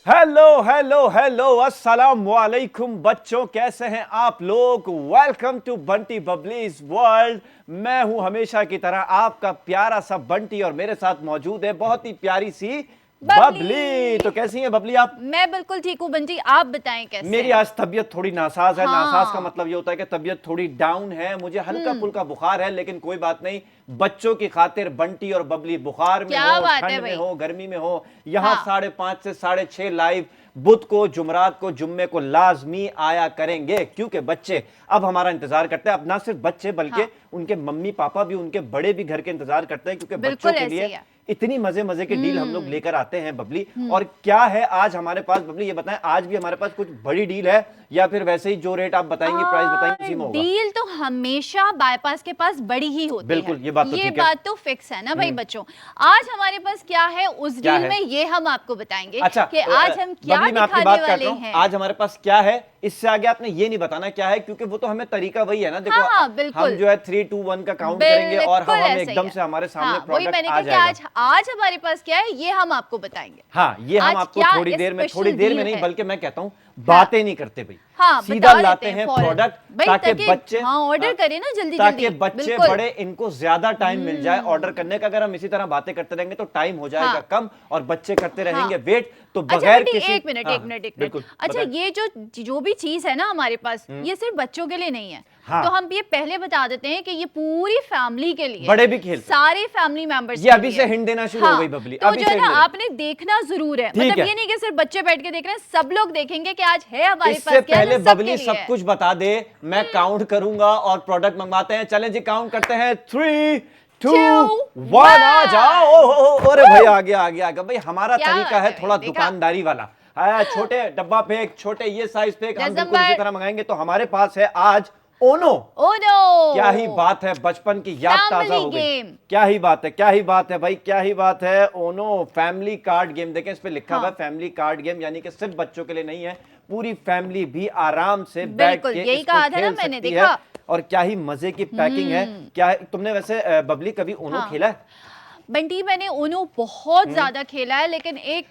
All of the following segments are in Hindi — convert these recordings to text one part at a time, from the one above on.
हेलो हेलो हेलो अस्सलाम वालेकुम बच्चों, कैसे हैं आप लोग। Welcome to Bunty Babli's world. मैं हूं हमेशा की तरह आपका प्यारा सा बंटी और मेरे साथ मौजूद है बहुत ही प्यारी सी बबली। तो कैसी हैं बबली आप? मैं बिल्कुल ठीक हूँ बंटी, आप बताएं कैसे मेरी हैं? आज तबीयत थोड़ी नासाज है। हाँ। नासाज का मतलब ये होता है कि तबीयत थोड़ी डाउन है, मुझे हल्का फुल्का बुखार है, लेकिन कोई बात नहीं। बच्चों की खातिर बंटी और बबली बुखार में क्या हो, बात है ठंड में भाई। हो, गर्मी में हो, यहाँ हाँ 5:30 से 6:30 लाइव बुध को, जुमरात को, जुम्मे को लाजमी आया करेंगे, क्योंकि बच्चे अब हमारा इंतजार करते हैं। अब ना सिर्फ बच्चे बल्कि हाँ उनके मम्मी पापा भी, उनके बड़े भी घर के इंतजार करते हैं, क्योंकि बच्चों बिल्कुल के ऐसे लिए ही है। इतनी मजे मजे की डील हम लोग लेकर आते हैं बबली। और हम्म। क्या है आज हमारे पास बबली, ये बताएं, आज भी हमारे पास कुछ बड़ी डील है या फिर वैसे ही जो रेट आप बताएंगे, प्राइस बताएंगे, उसी में होगा? डील तो हमेशा बाईपास के पास बड़ी ही होती है। बिल्कुल, ये बात तो ठीक है। बात तो फिक्स है ना भाई बच्चों। आज हमारे पास क्या है उस क्या डील है? में, ये हम आपको बताएंगे अच्छा, कि आज हम क्या बबली मैं आपकी दिखाने बात काट वाले रहा हूं। हैं। आज हमारे पास क्या है, इससे आगे आपने ये नहीं बताना क्या है, क्योंकि वो तो हमें तरीका वही है ना। देखो हाँ हाँ हम बिल्कुल। जो है 3 2 1 का काउंट करेंगे और बिल्कुल हम ऐसा ही एकदम है। से हमारे सामने हाँ वही प्रोडक्ट मैंने आ कहा कि जाएगा। आज हमारे पास क्या है ये हम आपको बताएंगे। हाँ, ये हम आज आपको क्या थोड़ी देर स्पेशल में डील नहीं, है। बल्कि मैं कहता हूँ बातें नहीं करते भाई, हाँ सीधा बता लाते देते हैं हैं फौरन प्रोडक्ट, भाई, ताकि बच्चे हाँ ऑर्डर करें ना जल्दी ताकि जल्दी। बच्चे बिल्कुल। बड़े इनको ज्यादा टाइम मिल जाए ऑर्डर करने का। अगर हम इसी तरह बातें करते रहेंगे तो टाइम हो जाएगा हाँ कम और बच्चे करते हाँ। रहेंगे वेट, तो अच्छा बगैर बेटी किसी एक मिनट हाँ, एक मिनट एक मिनट। बिल्कुल अच्छा बताएं। ये जो जो भी चीज है ना हमारे पास, ये सिर्फ बच्चों के लिए नहीं है। हाँ। तो हम ये पहले बता देते हैं कि ये पूरी फैमिली के लिए, बड़े भी खेल सकते हैं। सारे फैमिली मेंबर्स ये अभी से हिंट देना शुरू हो गई बबली, तो अभी जो से है हिंट ना दे रहे हैं। आपने देखना जरूर है। ठीक मतलब है। ये नहीं कि सिर्फ बच्चे बैठ के देख रहे हैं, सब लोग देखेंगे कि आज है हमारे इससे पास क्या है पहले ना, सबके बबली लिए सब है। कुछ बता दे, मैं काउंट करूंगा और प्रोडक्ट मंगवाते हैं। चलें जी, काउंट करते हैं। 3 2 2 1 आ जाओ। अरे भाई आगे आगे आगे भाई, हमारा क्या तरीका बात है है थोड़ा भाई, देखा? दुकानदारी वाला। छोटे डब्बा फेंक, छोटे ये साइज फेंक, हम बिल्कुल इसी दिसंबर। तरह मंगाएंगे। तो हमारे पास है आज ओनो। ओ नो, क्या ही बात है, बचपन की याद ताजा फैमिली हो गई। गेम। क्या ही बात है, क्या ही बात है भाई, क्या ही बात है। ओनो फैमिली कार्ड गेम, देखें इस पे लिखा हुआ है फैमिली कार्ड गेम, यानी कि सिर्फ बच्चों के लिए नहीं है, पूरी फैमिली भी आराम से बैठ बिल्कुल, के यही इसको कहा था ना खेल मैंने, सकती देखा? है। और क्या ही मजे की पैकिंग है। क्या है, तुमने वैसे बबली कभी ओनो हाँ खेला है? बंटी मैंने ओनो बहुत ज्यादा खेला है, लेकिन एक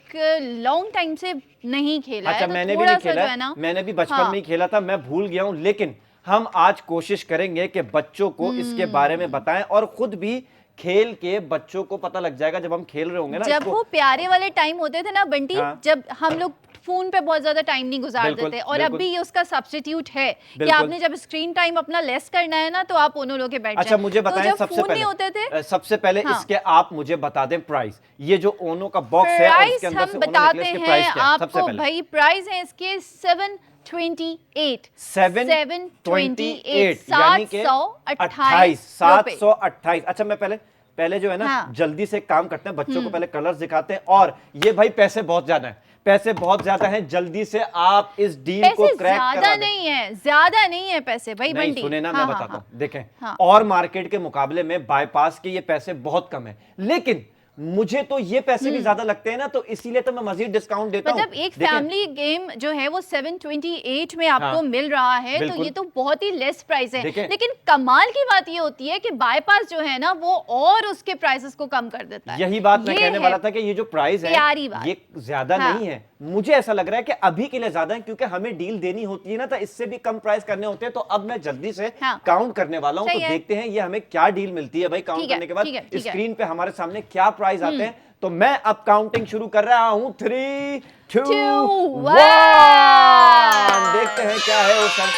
लॉन्ग टाइम से नहीं खेला अच्छा, है, तो मैंने भी थोड़ा नहीं सा खेला जो है, है ना। मैंने भी बचपन हाँ में ही खेला था, मैं भूल गया हूं। लेकिन हम आज कोशिश करेंगे कि बच्चों को इसके बारे में बताएं और खुद भी खेल के बच्चों को पता लग जाएगा जब हम खेल रहे होंगे ना जब इसको। वो प्यारे वाले टाइम होते थे ना बंटी, हाँ। जब हम लोग फोन पे बहुत ज्यादा टाइम नहीं गुजारते बिल्कुल, थे, और बिल्कुल। अभी ये उसका सब्स्टिट्यूट है कि बिल्कुल। आपने जब स्क्रीन टाइम अपना लेस करना है ना, तो आप ओनो लो के बैठ अच्छा जाएं। मुझे तो बताएं जब सबसे फोन नहीं होते थे, पहले, सबसे पहले हाँ, इसके आप मुझे बता दें प्राइस। ये जो ओनो का बॉक्स है और प्राइस इसके अंदर से हम ओनो निकले, बताते इसके हैं प्राइस क्या है सबसे आपको पहले? भाई। प्राइस है इसके 728 728 यानी कि 728। अच्छा मैं पहले जो है ना, हाँ। जल्दी से काम करते हैं, बच्चों को पहले कलर्स दिखाते हैं। और ये भाई पैसे बहुत ज्यादा हैं, पैसे बहुत ज्यादा हैं, जल्दी से आप इस डील को पैसे क्रैक ज्यादा करा दें। नहीं है, ज्यादा नहीं है पैसे भाई नहीं बंटी। सुने ना, हाँ, मैं हाँ, बताता हाँ, हूं, देखें हाँ। और मार्केट के मुकाबले में बाईपास के ये पैसे बहुत कम है, लेकिन मुझे तो ये पैसे भी ज्यादा लगते हैं ना, तो इसीलिए तो मैं मजीद डिस्काउंट देता हूं। मतलब एक फैमिली गेम जो है वो 728 में आपको हाँ, मिल रहा है, तो बिल्कुल। ये तो बहुत ही लेस प्राइस है। देखें। लेकिन कमाल की बात ये होती है कि बाईपास जो है ना वो और उसके प्राइसेस को कम कर देता है। यही बात मैं ये कहने है वाला था कि ये जो प्राइस है प्यारी बात। ये ज्यादा हाँ। नहीं है, मुझे ऐसा लग रहा है कि अभी के लिए ज्यादा है, क्योंकि हमें डील देनी होती है ना, तो इससे भी कम प्राइस करने होते हैं। तो अब मैं जल्दी से हाँ। काउंट करने वाला हूं, तो सही है। देखते हैं ये हमें क्या डील मिलती है भाई। काउंट ठीक है, करने के बाद ठीक है, ठीक है। स्क्रीन पे हमारे सामने क्या प्राइस आते हैं। तो मैं अब काउंटिंग शुरू कर रहा हूं। 3 2 2 1 देखते हैं क्या है वो सब।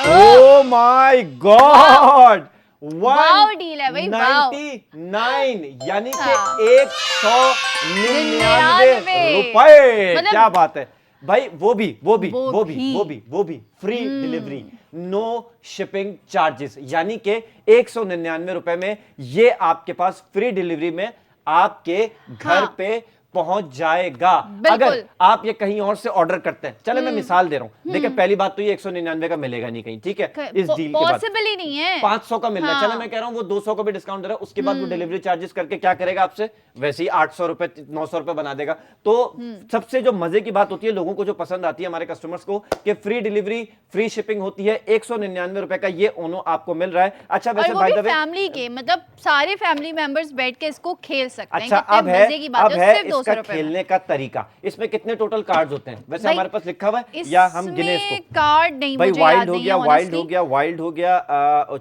Oh my God, wow deal है भाई, वाव। 99 यानी कि हाँ। 199 रुपए। मतलब क्या बात है भाई। वो भी free delivery, no shipping charges, यानी कि 199 रुपए में ये आपके पास फ्री डिलीवरी में आपके घर हाँ। पे पहुंच जाएगा। बिल्कुल। अगर आप ये कहीं और से ऑर्डर करते हैं, चले मैं मिसाल दे रहा हूं, देखिए पहली बात तो ये 199 का मिलेगा नहीं कहीं, ठीक है, इस डील के बाद पॉसिबल ही नहीं है। 500 का मिल रहा है। हाँ। चले मैं कह रहा हूं वो 200 को भी डिस्काउंट दे रहा है, उसके बाद वो डिलीवरी चार्जेस करके क्या करेगा आपसे, वैसे ही 800 रुपए 900 रुपए बना देगा। तो सबसे जो मजे की बात होती है, लोगों को जो पसंद आती है हमारे कस्टमर्स को, कि फ्री डिलीवरी फ्री शिपिंग होती है। 199 रुपए का ये ओनो आपको मिल रहा है। अच्छा वैसे बाय द वे फैमिली के मतलब सारे फैमिली मेंबर्स बैठ के इसको खेल सकते हैं। अच्छा कितने अब है, मजे की बात है, सिर्फ इसका रुपए में। खेलने का तरीका, इसमें कितने टोटल कार्ड्स होते हैं वैसे भाई, हमारे पास लिखा हुआ है या हम गिने इसमें इसको? कार्ड नहीं, भाई मुझे वाइल्ड याद हो नहीं गया, है वाइल्ड हो honestly। गया, वाइल्ड हो गया,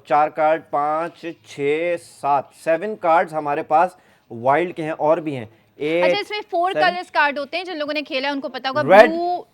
4 कार्ड, 5 6 7 7 कार्ड्स हमारे पास वाइल्ड के हैं, और भी हैं। अच्छा, इसमें 4 7 कलर्स कार्ड होते हैं, जिन लोगों ने खेला है उनको पता होगा। Red, blue,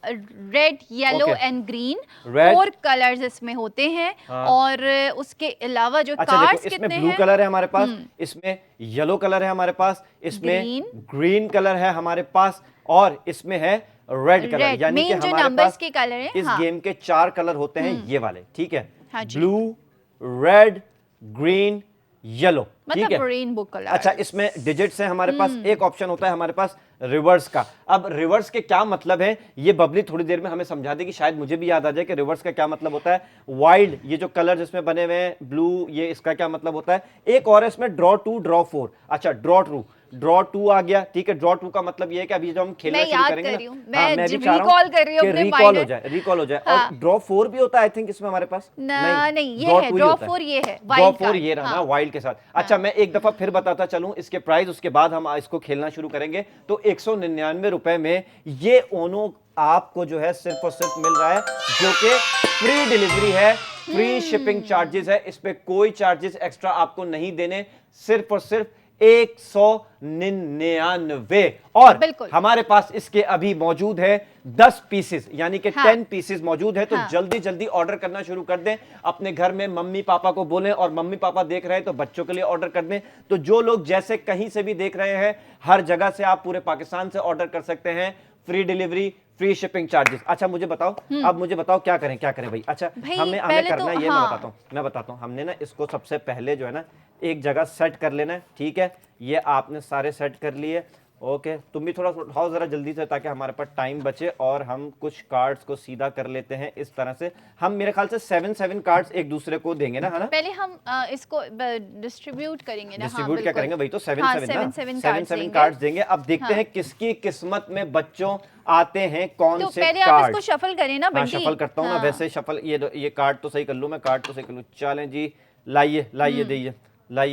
red, yellow Okay. And green, Red, 4 colours इसमें होते हैं। हाँ। और उसके अलावा जो अच्छा कार्ड्स देखो, इसमें कितने ब्लू हैं? कलर है हमारे पास, इसमें येलो कलर है हमारे पास, इसमें Green, ग्रीन कलर है हमारे पास, और इसमें है रेड कलर। Red, यानी कि main जो हमारे numbers पास के कलर हैं, इस हाँ। गेम के 4 कलर होते हैं, ये वाले, ठीक है? हाँ जी। ब्लू, रेड, ग्रीन, येलो, ठीक मतलब है? Rainbow colour. अच्छा, इसमें डिजिट्स है हमारे पास, एक ऑप्शन होता है हमारे पास रिवर्स का। अब रिवर्स के क्या मतलब है, ये बबली थोड़ी देर में हमें समझा देगी, शायद मुझे भी याद आ जाए कि रिवर्स का क्या मतलब होता है। वाइल्ड, ये जो कलर जिसमें बने हुए हैं ब्लू, ये इसका क्या मतलब होता है। एक और है इसमें ड्रॉ 2, ड्रॉ 4। अच्छा, ड्रॉ 2 आ गया, ठीक है। ड्रॉ 2 का मतलब ये है कि अभी जब हम खेलना मैं शुरू याद करेंगे कर ना, रही हूँ, हाँ, मैं मैं भी recall चाह रहा हूँ कर रही हूँ कि अपने रिकॉल mind हो जाए, रिकॉल हो जाए। हाँ। और ड्रॉ 4 भी होता है आई थिंक इसमें हमारे पास। नहीं, ये draw है 2 ही ड्रॉ होता 4, ये है ड्रॉ wild 4 card, ये रहा ना हाँ। वाइल्ड के साथ। अच्छा, मैं एक दफा फिर बताता चलूं इसके प्राइस, उसके बाद हम इसको खेलना शुरू करेंगे। तो 199 रुपए में ये ओनो आपको जो है सिर्फ और सिर्फ मिल रहा है, जो कि फ्री डिलीवरी है, फ्री शिपिंग चार्जेस है, इस पे कोई चार्जेस एक्स्ट्रा आपको नहीं देने, सिर्फ और सिर्फ 199। और बिल्कुल। हमारे पास इसके अभी मौजूद है 10 पीसेस, यानी कि हाँ। 10 पीसेस मौजूद है। तो हाँ। जल्दी जल्दी ऑर्डर करना शुरू कर दें, अपने घर में मम्मी पापा को बोलें, और मम्मी पापा देख रहे हैं तो बच्चों के लिए ऑर्डर कर दें। तो जो लोग जैसे कहीं से भी देख रहे हैं, हर जगह से आप पूरे पाकिस्तान से ऑर्डर कर सकते हैं, free delivery, free shipping charges. अच्छा मुझे बताओ, अब मुझे बताओ क्या करें भाई। अच्छा, भाई, हमें पहले करना तो ये हाँ। मैं बताता हूँ। हमने ना इसको सबसे पहले जो है ना एक जगह सेट कर लेना है, ठीक है? ये आपने सारे सेट कर लिए, ओके। तुम भी थोड़ा उठाओ जरा जल्दी से, ताकि हमारे पास टाइम बचे और हम कुछ कार्ड्स को सीधा कर लेते हैं इस तरह से। हम मेरे ख्याल से 7 कार्ड्स एक दूसरे को देंगे ना, है ना? पहले हम इसको डिस्ट्रीब्यूट करेंगे ना। डिस्ट्रीब्यूट क्या करेंगे भाई? तो 7 हाँ, 7 ना, 7 7 कार्ड्स देंगे। अब देखते हैं किसकी किस्मत में बच्चों आते हैं कौन तो से पहले आप कार्ड। इसको शफल करें ना हाँ, बंटी। शफल करता हूँ ना, वैसे शफल। ये कार्ड तो सही कर लूँ मैं, कार्ड तो सही कर लूँ। चलें जी, लाइए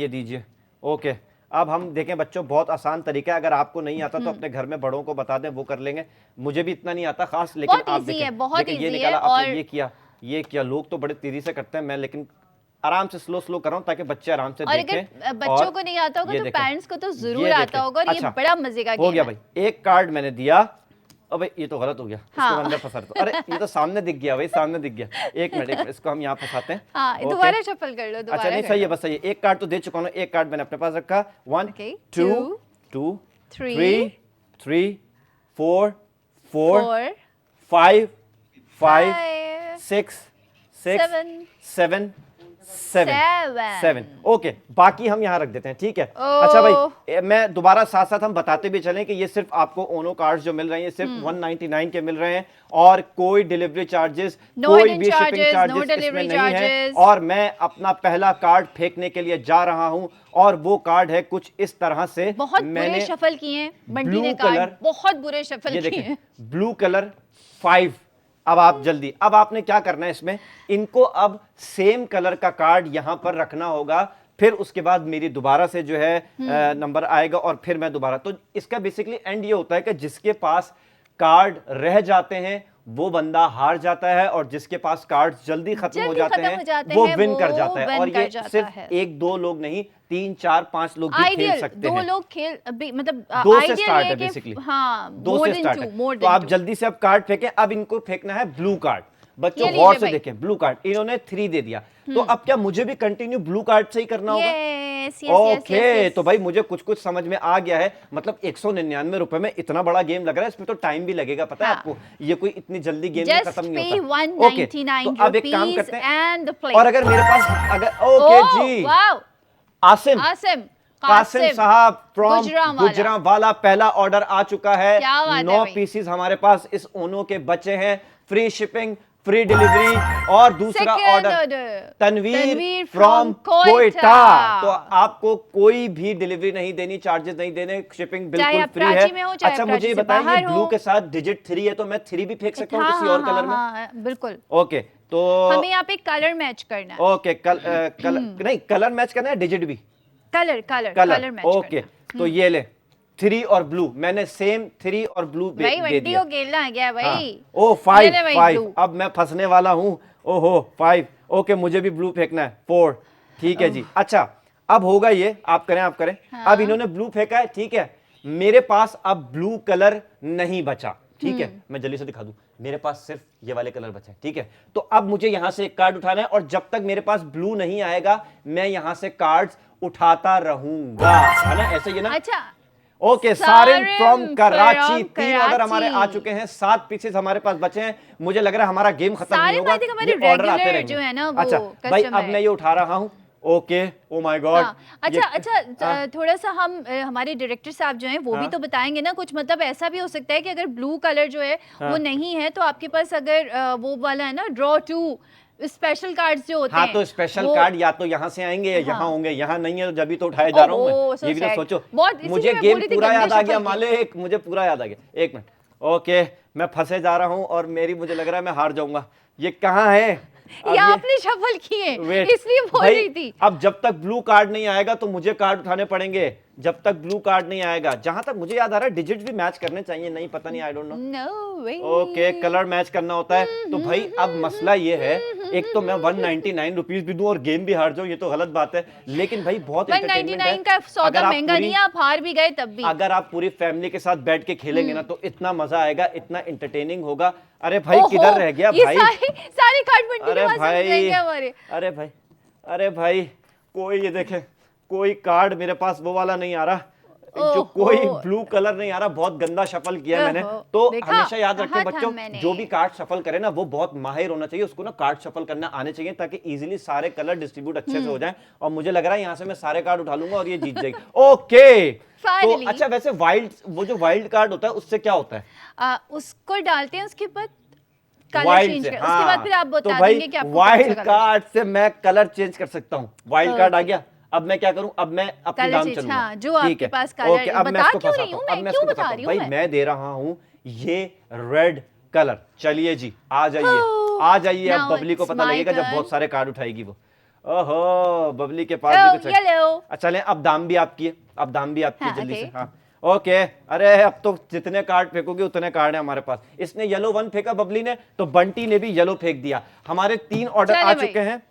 दीजिए, ओके। अब हम देखें बच्चों, बहुत आसान तरीका है, अगर आपको नहीं आता तो अपने घर में बड़ों को बता दें, वो कर लेंगे। मुझे भी इतना नहीं आता खास, लेकिन बहुत आप easy देखें, है, बहुत ये easy निकाला है। आपने, और ये किया। लोग तो बड़े तेजी से करते हैं, मैं लेकिन आराम से स्लो कर रहा हूँ ताकि बच्चे आराम से और देखें। अगर बच्चों को नहीं आता होगा ये तो देखें, पेरेंट्स को तो जरूर ये आता देखें। होगा, और ये अच्छा, बड़ा मजे का हो गेम गया है। भाई, एक कार्ड मैंने दिया। अबे ये तो गलत हो गया, इसको हाँ। मैं अंदर फंसा दूं। अरे ये तो सामने दिख गया भाई, सामने दिख गया। एक मिनट, इसको हम यहाँ फंसाते हैं। हाँ, ओके। दोबारा शफल कर लो, दोबारा अच्छा नहीं, कर सही है, लो। बस सही है। एक कार्ड तो दे चुका हूँ, एक कार्ड मैंने अपने पास रखा। 1 Okay, 2 2, 3 3 4 4 5 5 5 6 7 7 7 7 ओके। बाकी हम यहाँ रख देते हैं, ठीक है? ओह। अच्छा भाई, मैं दोबारा साथ साथ हम बताते भी चलें कि ये सिर्फ आपको ओनो कार्ड्स जो मिल रहे हैं, ये सिर्फ 199 के मिल रहे हैं, और कोई डिलीवरी चार्जेस, No कोई hidden भी शिपिंग charges, no चार्जेस इसमें delivery नहीं है। charges। और मैं अपना पहला कार्ड फेंकने के लिए जा रहा हूं, और वो कार्ड है कुछ इस तरह से। बहुत बुरे शफल किए हैं बंटी ने, कार्ड बहुत बुरे शफल किए हैं। Blue colour 5। अब आप जल्दी, अब आपने क्या करना है इसमें, इनको अब सेम कलर का कार्ड यहां पर रखना होगा, फिर उसके बाद मेरी दोबारा से जो है नंबर आएगा, और फिर मैं दोबारा। तो इसका बेसिकली एंड ये होता है कि जिसके पास कार्ड रह जाते हैं वो बंदा हार जाता है, और जिसके पास कार्ड जल्दी खत्म हो जाते हैं वो विन कर जाता है। और ये सिर्फ 1 2 लोग नहीं, 3 4 5 लोग भी खेल सकते हैं। 2 लोग खेल, मतलब 2 से स्टार्ट है बेसिकली। हाँ, 2 से स्टार्ट है। तो आप जल्दी से अब कार्ड फेंकें। अब इनको फेंकना है ब्लू कार्ड। बच्चों गौर से देखें, ब्लू कार्ड इन्होंने 3 दे दिया, तो अब क्या मुझे भी कंटिन्यू ब्लू कार्ड से ही करना होगा? ओके, तो भाई मुझे कुछ समझ में आ गया है। मतलब 199 रुपए में इतना बड़ा गेम लग रहा है, इसमें तो टाइम भी लगेगा, पता है आपको? ये कोई इतनी जल्दी गेम में खत्म नहीं होता। ओके, तो अब एक काम करते हैं, और अगर मेरे पास अगर ओके जी, आसिम कासिम साहब फ्रॉम गुजरांवाला, पहला ऑर्डर आ चुका है। 9 पीसेस हमारे पास इस ओनो के बचे हैं, फ्री शिपिंग, फ्री डिलीवरी। और दूसरा ऑर्डर तनवीर फ्रॉम कोयटा। तो आपको कोई भी डिलीवरी नहीं देनी, चार्जेस नहीं देने, शिपिंग बिल्कुल फ्री है। अच्छा मुझे ये बताइए, ब्लू के साथ डिजिट 3 है, तो मैं 3 भी फेंक सकता हूँ किसी और कलर में? बिल्कुल। ओके, तो हमें यहाँ पे कलर मैच करना है। ओके, नहीं, कलर मैच करना है, डिजिट भी कलर मैच ओके, तो ये ले, 3 और ब्लू, मैंने सेम 3 और ब्लू दे भाई बंटी दिया। को खेलना आ गया भाई। हाँ। ओ 5 ले भाई 5, blue। अब मैं फंसने वाला हूँ। ओहो 5, ओके मुझे भी ब्लू फेंकना है। 4, ठीक है जी। अच्छा अब होगा ये, आप करें आप करें। हाँ। अब इन्होंने ब्लू फेंका है, ठीक है, मेरे पास अब ब्लू कलर नहीं बचा, ठीक है, मैं जल्दी से दिखा दूं, मेरे पास सिर्फ ये वाले कलर बचे हैं, ठीक है। तो अब मुझे यहां से एक कार्ड उठाना है और जब तक मेरे पास ब्लू नहीं आएगा मैं यहां से कार्ड्स उठाता रहूंगा, है ना, ऐसे ही ना। अच्छा okay Sareen from from Karachi, 3 order हमारे आ कराची। चुके हैं, 7 पीसेस हमारे पास बचे हैं। मुझे लग रहा है हमारा गेम खत्म नहीं सारिन होगा, I think हमारे ये ऑर्डर आते regular रहेंगे। जो है ना वो अच्छा भाई अब customer मैं ये उठा रहा हूं। Okay oh my God. हाँ, अच्छा थोड़ा सा हम हमारे डायरेक्टर साहब जो हैं वो भी तो बताएंगे ना कुछ, मतलब ऐसा भी हो सकता है कि अगर ब्लू कलर जो है वो नहीं है तो आपके पास अगर वो वाला है ना ड्रॉ 2 स्पेशल कार्ड्स जो होते हाँ हैं, तो स्पेशल वो- कार्ड या तो यहाँ से आएंगे या यहाँ हाँ। होंगे, यहाँ नहीं है तो जब भी तो उठाए जा रहा हूँ ओहो, मैं, so ये भी ना sad। सोचो। बहुत, इसीलिए मुझे मैं गेम बोल रही थी पूरा गंदे याद आ गया shuffle किए। मालिक, मुझे पूरा याद आ गया। एक मिनट, ओके मैं फंसे जा रहा हूँ और मेरी, मुझे लग रहा है मैं हार जाऊंगा। ये कहाँ है? अब ये आपने शफल किए Wait, इसलिए बोल भाई, रही थी। अब जब तक ब्लू कार्ड नहीं आएगा तो मुझे कार्ड उठाने पड़ेंगे, जब तक ब्लू कार्ड नहीं आएगा। जहां तक मुझे याद आ रहा है डिजिट भी मैच करने चाहिए, नहीं पता नहीं, I don't know. No way. Okay colour match करना होता है। तो भाई अब मसला ये है, एक तो मैं 199 रुपीज भी दूं और गेम भी हार जाऊं, ये तो गलत बात है, लेकिन भाई बहुत एंटरटेनमेंट है। 199 का अगर सौदा आप महंगा नहीं है, आप हार भी गए तब भी। अगर आप पूरी फैमिली के साथ बैठ के खेलेंगे ना तो इतना मजा आएगा, इतना एंटरटेनिंग होगा। अरे भाई ओहो, किधर रह गया ये भाई? सारे कार्ड बंटी के अरे पास रह भाई, गए हमारे। अरे भाई, अरे भाई, कोई ये देखे, कोई कार्ड मेरे पास वो वाला नहीं आ रहा, जो ओहो। कोई ब्लू कलर नहीं आ रहा। बहुत गंदा शफल किया मैंने। ओहो, तो देखा? हमेशा याद रखें कहा था बच्चों, मैंने। जो भी कार्ड शफल करे ना वो बहुत माहिर होना चाहिए, उसको ना कार्ड शफल करना आने चाहिए ताकि इजीली सारे कलर डिस्ट्रीब्यूट अच्छे से हो जाएं। और मुझे लग रहा है यहाँ से मैं सारे कार्ड उठा लूंगा और ये जीत जाएगी। ओके तो Finally। अच्छा वैसे वाइल्ड, वो जो वाइल्ड कार्ड होता है उससे क्या होता है? उसको डालते हैं, उसके बाद कलर वाइल्ड चेंज से, कर, उसके बाद फिर आप तो बता भाई देंगे कि आपको वाइल्ड कौन सा कार्ड से मैं कलर चेंज कर सकता हूँ। वाइल्ड कार्ड आ गया, अब मैं क्या करूं, अब मैं अपनी कलर दाम चेंज, चलूंगा। हाँ, जो ठीक आपके है, पास कलर- ओके, अब मैं बता इसको क्यों फंसाता रही हूं हूं, मैं, अब मैं क्यों इसको बता फंसाता रही हूं। हूं भाई मैं? मैं दे रहा हूं ये रेड कलर। चलिए जी आ जाइए, आ जाइए। अब Now बबली को it's पता my लगेगा जब turn। बहुत सारे कार्ड उठाएगी वो। ओहो बबली के पास भी Oh, तो yellow। अच्छा चलें, अब दाम भी आपकी है, अब दाम भी आपकी है, हाँ, जल्दी से। okay। हाँ ओके, अरे अब तो जितने कार्ड फेंकोगे उतने कार्ड है हमारे पास। इसने येलो 1 फेंका बबली ने, तो बंटी ने भी येलो फेंक दिया। हमारे 3 ऑर्डर चले आ भाई। चुके हैं।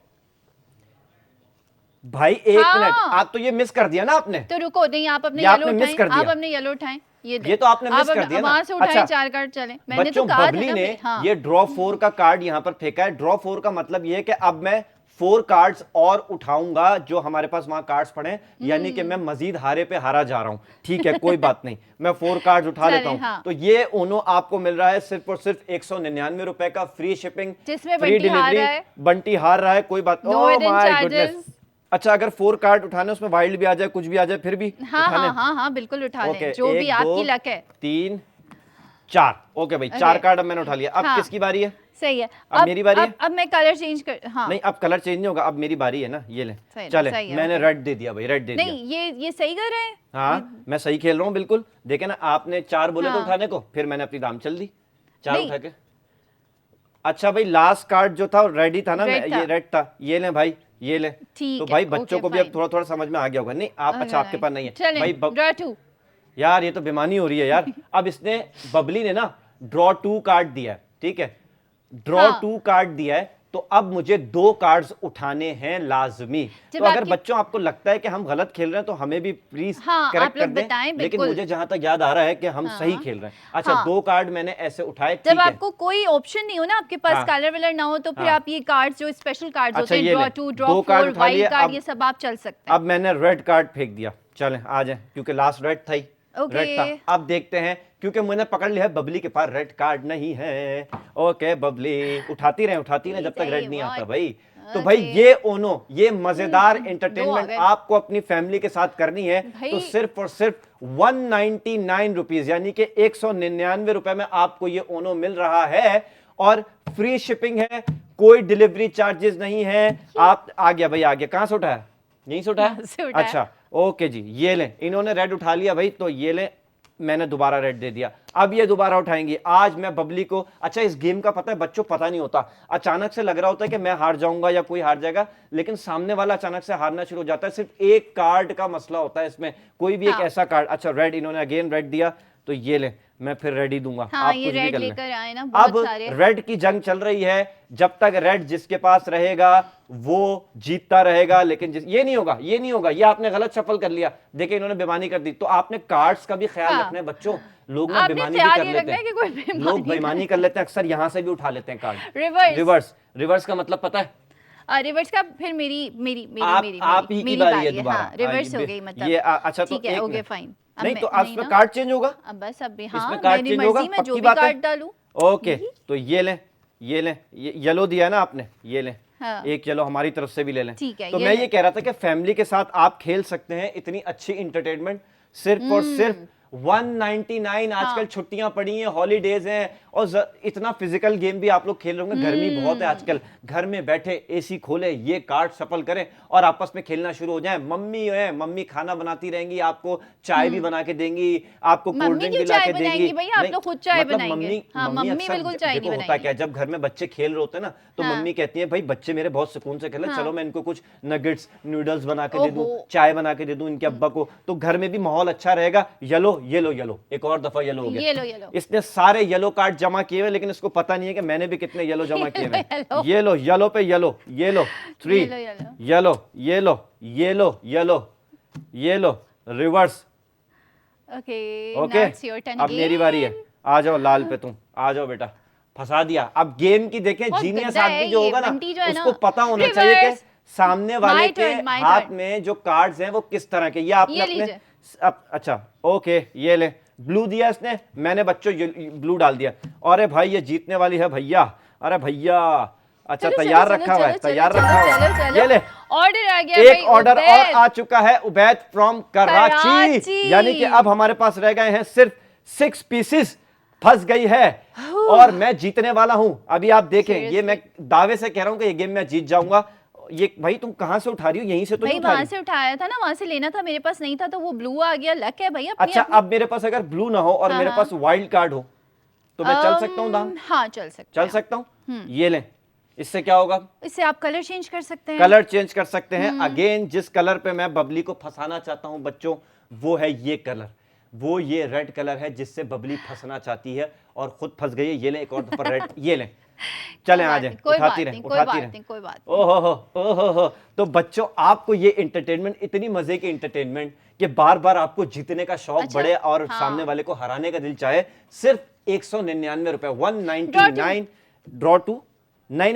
भाई एक हाँ। मिनट, आप तो ये मिस कर दिया ना आपने। तो रुको, नहीं आप अपने ये येलो आपने मिस उठाएं, कर दिया। आप अपने येलो उठाएं। ये तो आपने मिस कर दिया ना। वहां से उठाएं, अच्छा, 4 कार्ड चले। मैंने बच्चों तो कहा था बबली ना ने फिर, हाँ। ये ड्रॉ 4 का कार्ड यहां पर फेंका है। ड्रॉ 4 का मतलब ये है कि अब मैं 4 कार्ड्स और उठाऊंगा जो हमारे पास वहां कार्ड्स पड़े हैं, यानी कि मैं मजीद हारे पे हारा जा रहा हूं। ठीक है कोई बात नहीं, मैं 4 कार्ड्स उठा चले, लेता हूं। हाँ। तो ये ओनो आपको मिल रहा है सिर्फ और सिर्फ 199 रुपए का, फ्री शिपिंग, जिसमें फ्री बंटी हार डिलीवरी। रहा है। बंटी हार रहा है, कोई बात। No oh hidden my charges। Goodness. अच्छा अगर 4 कार्ड उठाने, उसमें वाइल्ड भी आ जाए, कुछ भी आ जाए, फिर भी हाँ उठाने? हाँ हाँ हाँ बिल्कुल उठा ओके, लें, जो भी 1, आपकी 2, लक है। 3, 4। ओके भाई, 4 कार्ड अब मैंने उठा लिया। अब हाँ। किसकी बारी है? सही है। अब मेरी बारी है? अब मैं कलर चेंज कर, हाँ नहीं अब कलर चेंज नहीं होगा, अब मेरी बारी है ना। ये ले सही है, चले, सही है, मैंने ओके। रेड दे दिया भाई, रेड दे नहीं दिया। ये सही कर रहे हैं। हाँ मैं सही खेल रहा हूँ बिल्कुल। देखे ना आपने 4 बोले तो हाँ। उठाने को, फिर मैंने अपनी दाम चल दी, 4 नहीं। उठा के। अच्छा भाई लास्ट कार्ड जो था रेड ही था ना, Red था। ये रेड था। ये ले भाई, ये ले। ठीक तो है, भाई बच्चों ओके, को भी अब fine। थोड़ा थोड़ा समझ में आ गया होगा। नहीं आप, अच्छा आपके पास नहीं है चलें, भाई। ड्रॉ 2। यार ये तो बेमानी हो रही है यार। अब इसने, बबली ने ना ड्रॉ 2 कार्ड दिया है, ठीक है, ड्रॉ हाँ। 2 कार्ड दिया है, तो अब मुझे 2 कार्ड्स उठाने हैं लाजमी। जब तो अगर आपकी- बच्चों आपको लगता है कि हम गलत खेल रहे हैं तो हमें भी प्लीज हाँ, करेक्ट आप लोग कर दें। बताएं, लेकिन बिल्कुल। मुझे जहां तक याद आ रहा है कि हम हाँ। सही खेल रहे हैं। अच्छा हाँ। 2 कार्ड मैंने ऐसे उठाए, जब ठीक है। आपको कोई ऑप्शन नहीं हो ना, आपके पास हाँ। कलर वलर ना हो, तो फिर हाँ। आप ये कार्ड्स जो स्पेशल कार्ड्स अच्छा, होते हैं, ये ड्रॉ ले, 2, ड्रॉ 2 कार्ड 4, उठा लिए, वाइल्ड कार्ड, अब- ये सब आप चल सकते हैं। अब मैंने रेड कार्ड फेंक दिया। चलें आ जाए, क्योंकि लास्ट रेड था ही। ओके। रेड था। अब देखते हैं, क्योंकि मैंने पकड़ लिया है बबली के पास रेड कार्ड नहीं है। ओके बबली उठाती रहे जब तक रेड नहीं आता भाई। तो भाई ये ओनो, ये मजेदार दो आ एंटरटेनमेंट गए। आपको अपनी फैमिली के साथ करनी है, भाई। तो सिर्फ और सिर्फ 199 रुपीज, यानी कि 199 रुपए में आपको ये ओनो मिल रहा है। और फ्री शिपिंग है, कोई डिलीवरी चार्जेस नहीं है। आप आ गया भाई, आ गया। कहां से उठाया? यहीं से यहाँ से उठाया? उठाया। अच्छा ओके जी, ये ले, इन्होंने रेड उठा लिया भाई, तो ये ले मैंने दोबारा रेड दे दिया, अब ये दोबारा उठाएंगी। आज मैं बबली को, अच्छा इस गेम का पता है बच्चों, पता नहीं होता, अचानक से लग रहा होता है कि मैं हार जाऊंगा या कोई हार जाएगा, लेकिन सामने वाला अचानक से हारना शुरू हो जाता है। सिर्फ एक कार्ड का मसला होता है इसमें, कोई भी एक ऐसा कार्ड। अच्छा रेड, इन्होंने अगेन रेड दिया, तो ये ले, मैं फिर रेड ही दूंगा। हाँ, आप ये कुछ भी रेड कर लें। लेकर आए ना बहुत अब सारे। रेड की जंग चल रही है, जब तक रेड जिसके पास रहेगा वो जीतता रहेगा, लेकिन ये नहीं होगा, ये नहीं होगा, ये आपने गलत शफल कर लिया, देखिए इन्होंने बेईमानी कर दी। तो आपने कार्ड्स का भी ख्याल रखना है बच्चों, लोग ना बेईमानी भी कर लेते हैं, लोग बेईमानी कर लेते हैं, अक्सर यहां से भी उठा लेते हैं कार्ड। रिवर्स, रिवर्स का मतलब पता है? रिवर्स का फिर मेरी मेरी मेरी आप मेरी आप ही की बारी है दोबारा। हाँ, रिवर्स हो गई मतलब ये अच्छा तो ठीक है, एक ओके मिनट। फाइन। नहीं तो अब इसमें कार्ड चेंज होगा, अब बस अब हाँ, इसमें कार्ड मेरी चेंज होगा, मर्जी में जो पक्की भी बात है? कार्ड डालूं। ओके, तो ये लें, ये लें, ये येलो दिया ना आपने, ये लें। हाँ। एक येलो हमारी तरफ से भी ले लें। ठीक है, तो ये मैं लें। ये कह रहा था कि फैमिली के साथ आप खेल सकते हैं इतनी अच्छी इंटरटेनमेंट, सिर्फ और सिर्फ 199। आजकल छुट्टियां पड़ी हैं, हॉलीडेज हैं, और इतना फिजिकल गेम भी आप लोग खेल रहे होंगे, गर्मी बहुत है आजकल, घर में बैठे एसी खोले, ये कार्ड सफल करें और आपस में खेलना शुरू हो जाए। मम्मी है, मम्मी खाना बनाती रहेंगी, आपको चाय भी बना के देंगी, आपको कोल्ड ड्रिंक भी ला के देंगी। भैया आप लोग खुद चाय मतलब बनाएंगे? हाँ, मम्मी अक्सर बिल्कुल चाय नहीं देखो होता बनाएंगी। क्या है, जब घर में बच्चे खेल रहे होते हैं ना, तो मम्मी कहती है भाई बच्चे मेरे बहुत सुकून से खेले, चलो मैं इनको कुछ नगेट्स नूडल्स बना के दे दूं, चाय बना के दे दूं इनके अब्बा को, तो घर में भी माहौल अच्छा रहेगा। येलो येलो येलो, एक और दफा येलो हो गया। येलो इसने सारे येलो कार्ड जमा किए हुए, लेकिन इसको पता नहीं है कि मैंने भी कितने येलो जमा किए हुए। येलो, येलो पे yellow, yellow 3, yellow yellow yellow yellow yellow, reverse. Okay okay, अब मेरी बारी है, आ जाओ लाल पे, तुम आ जाओ बेटा, फंसा दिया। अब गेम की देखें, जीनियस आदमी जो होगा ना, उसको पता होना चाहिए कि सामने वाले के हाथ में जो कार्ड्स हैं वो किस तरह के। ये आपने अपने अच्छा ओके, ये ले, ब्लू दिया इसने, मैंने बच्चों ब्लू डाल दिया। अरे भाई ये जीतने वाली है भैया, अरे भैया, अच्छा तैयार रखा हुआ है, तैयार रखा हुआ है, ये ले, ऑर्डर आ गया, एक ऑर्डर और आ चुका है उबैद फ्रॉम कराची, यानी कि अब हमारे पास रह गए हैं सिर्फ 6 पीसेस। फंस गई है और मैं जीतने वाला हूं। अभी आप देखें, ये मैं दावे से कह रहा हूं कि ये गेम मैं जीत जाऊंगा। ये भाई तुम कहां से उठा रही हो? यहीं से तो नहीं उठा रही? वहां से उठाया था ना, वहां से लेना था, मेरे पास नहीं था तो वो ब्लू आ गया। लक है भैया। अच्छा, अब मेरे पास अगर ब्लू ना हो और मेरे पास वाइल्ड कार्ड हो तो मैं चल सकता हूँ दाम? हाँ चल सकता हूँ। ये लें, इससे क्या होगा? इससे आप कलर चेंज कर सकते हैं। कलर चेंज कर सकते हैं। अगेन जिस कलर पे मैं बबली को फंसाना चाहता हूं बच्चों, वो है ये कलर, वो ये रेड कलर है जिससे बबली फंसना चाहती है और खुद फंस गई है। ये लें एक और दफा रेड, ये लें, चलें आ जाए, उठाती रहें, उठाती रहें। कोई बात नहीं। ओहो। तो बच्चों, आपको ये एंटरटेनमेंट, इतनी मजे की एंटरटेनमेंट कि बार बार आपको जीतने का शौक बढ़े और सामने वाले को हराने का दिल चाहे, सिर्फ 199 रुपए, 199। ड्रॉ टू नहीं,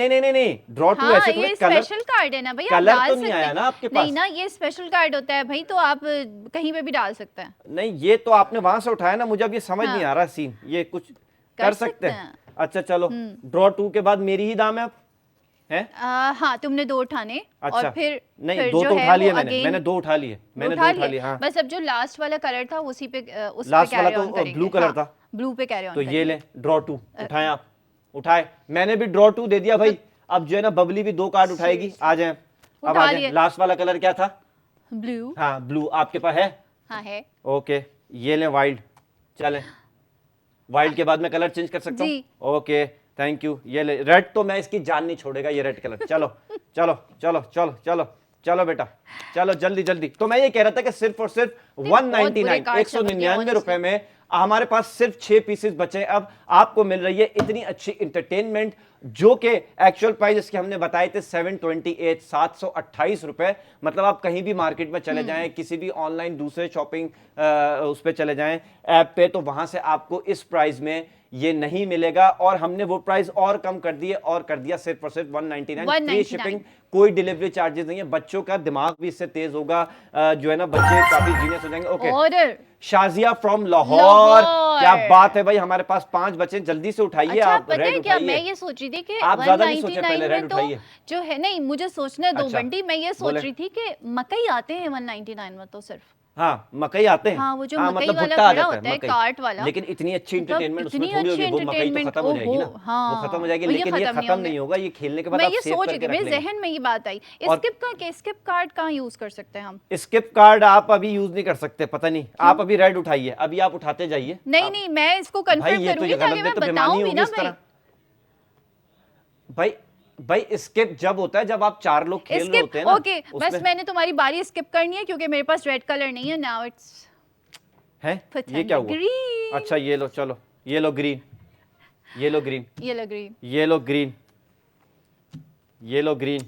ड्रॉ टू ऐसे ये स्पेशल कार्ड है ना भैया, कलर तो नहीं आया ना आपके पास? नहीं ना, ये स्पेशल कार्ड होता है भाई, तो आप कहीं पे भी डाल सकते हैं। नहीं, ये तो आपने वहां से उठाया ना, मुझे अब ये समझ नहीं आ रहा सीन, ये कुछ कर सकते हैं। अच्छा चलो, ड्रॉ 2 के बाद मेरी ही दाम है अब, है? हाँ, तुमने 2 उठाने। अच्छा, और फिर नहीं, 2 तो उठा लिए मैंने 2 उठा लिए, मैंने 2 उठा लिए। हाँ, बस अब जो लास्ट वाला कलर था उसी पे, उस लास्ट पे वाला कैरी ऑन तो करेंगे। ब्लू कलर था, ब्लू पे कैरी ऑन तो ये ले ड्रॉ 2 उठाएं आप, उठाए, मैंने भी ड्रॉ 2 दे दिया भाई। अब जो है ना, बबली भी 2 कार्ड उठाएगी। आ जाए, अब आ जाए। लास्ट वाला कलर क्या था? ब्लू। हाँ, ब्लू आपके पास है? हाँ है। ओके, ये ले वाइल्ड, चले, वाइल्ड के बाद मैं कलर चेंज कर सकता हूँ? Okay, thank you. ये ले रेड, तो मैं इसकी जान नहीं छोड़ेगा ये रेड कलर। चलो चलो चलो चलो चलो चलो बेटा, चलो जल्दी जल्दी। तो मैं ये कह रहा था कि सिर्फ और सिर्फ 199, 199 रुपए में हमारे पास सिर्फ 6 पीसेस बचे। अब आपको मिल रही है इतनी अच्छी इंटरटेनमेंट, जो कि एक्चुअल प्राइस इसके हमने बताए थे 728, 728 रुपए। मतलब आप कहीं भी मार्केट में चले जाएं, किसी भी ऑनलाइन दूसरे शॉपिंग उस पे चले जाएं ऐप पे, तो वहां से आपको इस प्राइस में ये नहीं मिलेगा। और हमने वो प्राइस और कम कर दिए और कर दिया सिर्फ और सिर्फ 199, फ्री शिपिंग, कोई डिलीवरी चार्जेस नहीं है। बच्चों का दिमाग भी इससे तेज होगा, जो है ना, बच्चे काफी जीनियस हो जाएंगे। Okay, order Shazia from Lahore, क्या बात है भाई, हमारे पास 5 बचे, जल्दी से उठाइए। अच्छा, आप पता है रेड क्या, उठाइए। मैं ये सोच रही थी कि आप ज्यादा नहीं सोचे, पहले रेड तो उठाइए जो है, नहीं मुझे सोचने दो अच्छा, बंटी, मैं ये सोच रही थी कि मकई आते हैं 199 में तो सिर्फ हाँ मकई आते हैं, हाँ, वो जो हाँ, मकई मतलब वाला भुट्टा आ खड़ा जाता होता है, मकई। कार्ट वाला। लेकिन इतनी अच्छी मतलब एंटरटेनमेंट उसमें इतनी थोड़ी अच्छी होगी, वो मकई तो एंटरटेनमेंट, खत्म हो जाएगी ना, ओहो, हाँ, वो खत्म हो जाएगी, और ये लेकिन ये खत्म खत्म नहीं होगा, ये खेलने के बाद मैं आप ये सेव सोच करके रही, रख मेरे लेंगे। जहन में ये बात आई, और स्किप कार्ड कहाँ यूज कर सकते हैं हम? स्किप कार्ड आप अभी यूज नहीं कर सकते, पता नहीं, आप अभी रेड उठाइए, अभी आप उठाते जाइए। नहीं नहीं, मैं इसको भाई कंफर्म ये तो करूंगी ये ताकि गलत मैं तो बताऊं बेमानी भी होगी ना इस भाई। तरह। भाई भाई स्किप जब होता है जब आप 4 लोग खेल रहे होते हैं ना, ओके, बस मैंने तुम्हारी बारी स्किप करनी है क्योंकि मेरे पास रेड कलर नहीं है। नाउ इट्स है ये क्या हुआ? ग्रीन। अच्छा ये लो, चलो ये लो ग्रीन, ये लो ग्रीन, ये लग रही, ये लो ग्रीन, ये लो ग्रीन,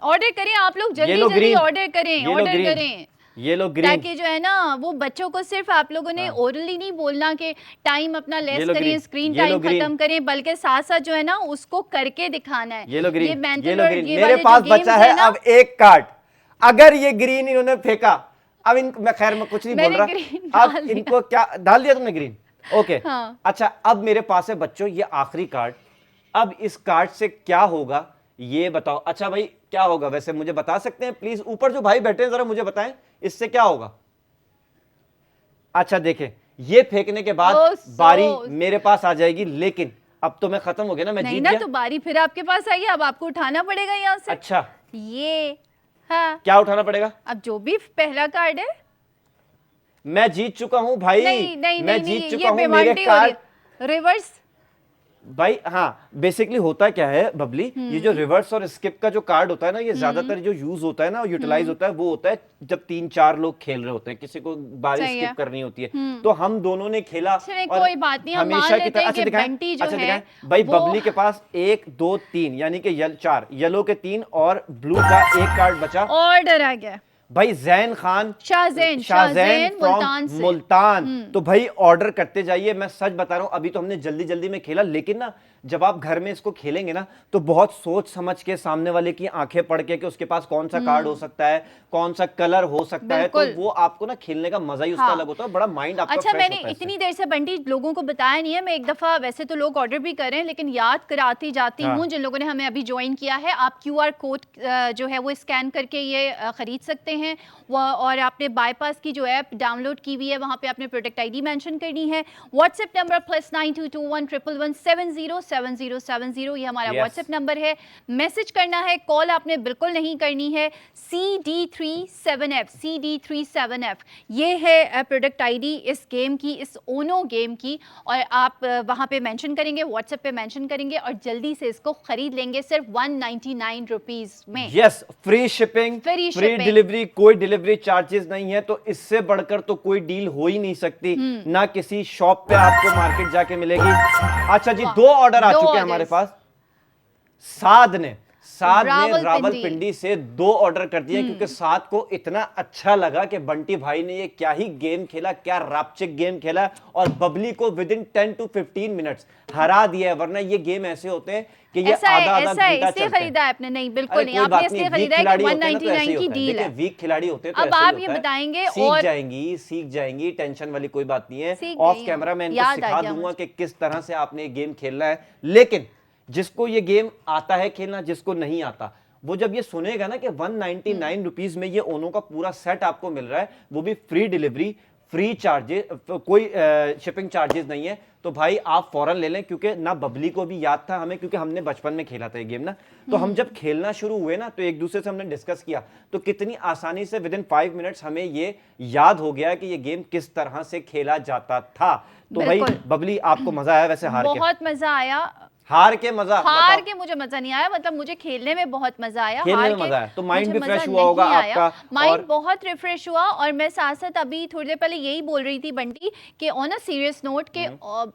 ऑर्डर करें आप लोग, ये जल्दी लो जल्दी ग्रीन, ऑर्डर करें, ये लो ऑर्डर ग्रीन, करें, ये लो ग्रीन, ताकि जो है ना वो बच्चों को सिर्फ आप लोगों ने हाँ। ओरली नहीं बोलना कि टाइम अपना ये लेस लो करें, ग्रीन, स्क्रीन ये लो टाइम ग्रीन, खत्म करें, बल्कि साथ साथ जो है ना उसको करके दिखाना है। ये लो ग्रीन, ये मेंटल लो और ग्रीन। ये मेरे वाले जो पास गेम्स बचा है है ना, अब एक कार्ड, अगर ये ग्रीन इन्होंने फेंका, अब इन मैं खैर मैं कुछ नहीं बोल मैंने ग्रीन रहा, अब डाल दिया। इनको क्या डाल दिया तुमने? Green, okay. हाँ। अच्छा अब मेरे पास है बच्चों ये आखिरी कार्ड, अब इस कार्ड से क्या होगा ये बताओ। अच्छा भाई क्या होगा वैसे मुझे बता सकते हैं प्लीज? ऊपर जो भाई बैठे हैं जरा मुझे बताएं इससे क्या होगा। अच्छा देखें, ये फेंकने के बाद बारी मेरे पास आ जाएगी, लेकिन अब तो मैं खत्म हो गया ना, मैं नहीं जीत ना, गया। तो बारी फिर आपके पास आई है, अब आपको उठाना पड़ेगा यहाँ से। अच्छा ये हाँ, क्या उठाना पड़ेगा? अब जो भी पहला कार्ड है। मैं जीत चुका हूं भाई, नहीं नहीं मैं नहीं, जीत चुका ये हूं, मेरे बेईमानी हो रही कार्ड है। रिवर्स भाई। हाँ बेसिकली होता क्या है बबली, ये जो रिवर्स और स्किप का जो कार्ड होता है ना, ये ज्यादातर जो यूज होता है ना, यूटिलाइज होता है, वो होता है जब 3-4 लोग खेल रहे होते हैं, किसी को बारी सही है। स्किप करनी होती है। तो हम दोनों ने खेला चलिए, और कोई बात नहीं, हम मान हमेशा की लेते तरह हैं अच्छा कि दिखाएं, बंटी जो अच्छा है दिखाएं भाई, वो- बबली के पास 1 2 3 यानी कि 4, येलो के 3 और ब्लू का 1 कार्ड बचा। ऑर्डर आ गया भाई जैन खान, शाहजैन from मुल्तान से। मुल्तान। तो भाई ऑर्डर करते जाइए, मैं सच बता रहा हूं, अभी तो हमने जल्दी जल्दी में खेला, लेकिन ना जब आप घर में इसको खेलेंगे ना तो बहुत सोच समझ के, सामने वाले की आंखें पढ़ के कि उसके पास कौन सा कार्ड हो सकता है, कौन सा कलर हो सकता है, तो बिल्कुल। वो आपको ना खेलने का मजा ही उसका हाँ। अलग होता है, बड़ा माइंड आपका अच्छा, फ्रेश मैंने होता है इससे। इतनी देर से बंटी लोगों को बताया नहीं है, मैं एक दफ़ा, वैसे तो लोग ऑर्डर भी कर रहे हैं लेकिन याद कराती जाती हाँ। हूँ जिन लोगों ने हमें अभी ज्वाइन किया है। आप QR कोड जो है वो स्कैन करके ये ख़रीद सकते हैं, और आपने बाईपास की जो ऐप डाउनलोड की हुई है वहाँ पे आपने प्रोडक्ट ID मेंशन करनी है। व्हाट्सएप नंबर +9221 111 707070, ये हमारा Yes. व्हाट्सएप नंबर है। मैसेज करना है, कॉल आपने बिल्कुल नहीं करनी है। CD37F ये है प्रोडक्ट ID इस गेम की, इस ओनो गेम की, और आप वहाँ पे मेंशन करेंगे, व्हाट्सएप पे मेंशन करेंगे और जल्दी से इसको खरीद लेंगे सिर्फ 199 रुपीस में। Yes, free shipping, free free shipping। Delivery, कोई डिलीवरी चार्जेस नहीं है, तो इससे बढ़कर तो कोई डील हो ही नहीं सकती, ना किसी शॉप पे आपको मार्केट जाके मिलेगी। अच्छा जी, 2 ऑर्डर आ दो चुके हैं हमारे orders। पास। साद ने रावलपिंडी रावलपिंडी से 2 ऑर्डर कर दिए, क्योंकि साद को इतना अच्छा लगा कि बंटी भाई ने ये क्या ही गेम खेला, क्या रापचिक गेम खेला, और बबली को विद इन 10 to 15 मिनट्स हरा दिया है। वरना ये गेम ऐसे होते हैं कि ये ऐसा है, आधा ऐसा है, घंटा इसलिए चलते हैं। खरीदा है आपने? नहीं, बिल्कुल अरे नहीं, कोई आपने बात इसलिए नहीं, खरीदा है कि 199 की डील है। वीक खिलाड़ी होते हैं तो अब ऐसे ही आप होता ये है। बताएंगे, सीख और जाएंगी, टेंशन वाली कोई बात नहीं है। सीख ऑफ गई कैमरा हूँ, मैं इनको याद आ सिखा गया दूंगा मुझे। कि किस तरह से आपने ये गेम खेलना है। लेकिन जिसको ये गेम आता है खेलना, जिसको नहीं आता, वो जब ये सुनेगा ना कि 199 रुपीज में ये ओनो का पूरा सेट आपको मिल रहा है, वो भी फ्री डिलीवरी, फ्री चार्जेस, कोई शिपिंग चार्जेस नहीं है, तो भाई आप फौरन ले लें। क्योंकि ना बबली को भी याद था हमें, क्योंकि हमने बचपन में खेला था ये गेम ना, तो हम जब खेलना शुरू हुए ना तो एक दूसरे से हमने डिस्कस किया, तो कितनी आसानी से विद इन 5 मिनट्स हमें ये याद हो गया कि ये गेम किस तरह से खेला जाता था। तो भाई बिल्कुल। बबली आपको मजा आया वैसे हार के? बहुत मजा आया। हार के मजा हार बताओ। के मुझे मजा नहीं आया, मतलब मुझे खेलने में बहुत मजा आया। खेलने हार में के मजा आया, तो माइंड मुझे भी मजा फ्रेश हुआ होगा नहीं आया। आपका। माइंड और बहुत रिफ्रेश हुआ। और मैं साथ साथ अभी थोड़ी देर पहले यही बोल रही थी बंटी कि ऑन अ सीरियस नोट कि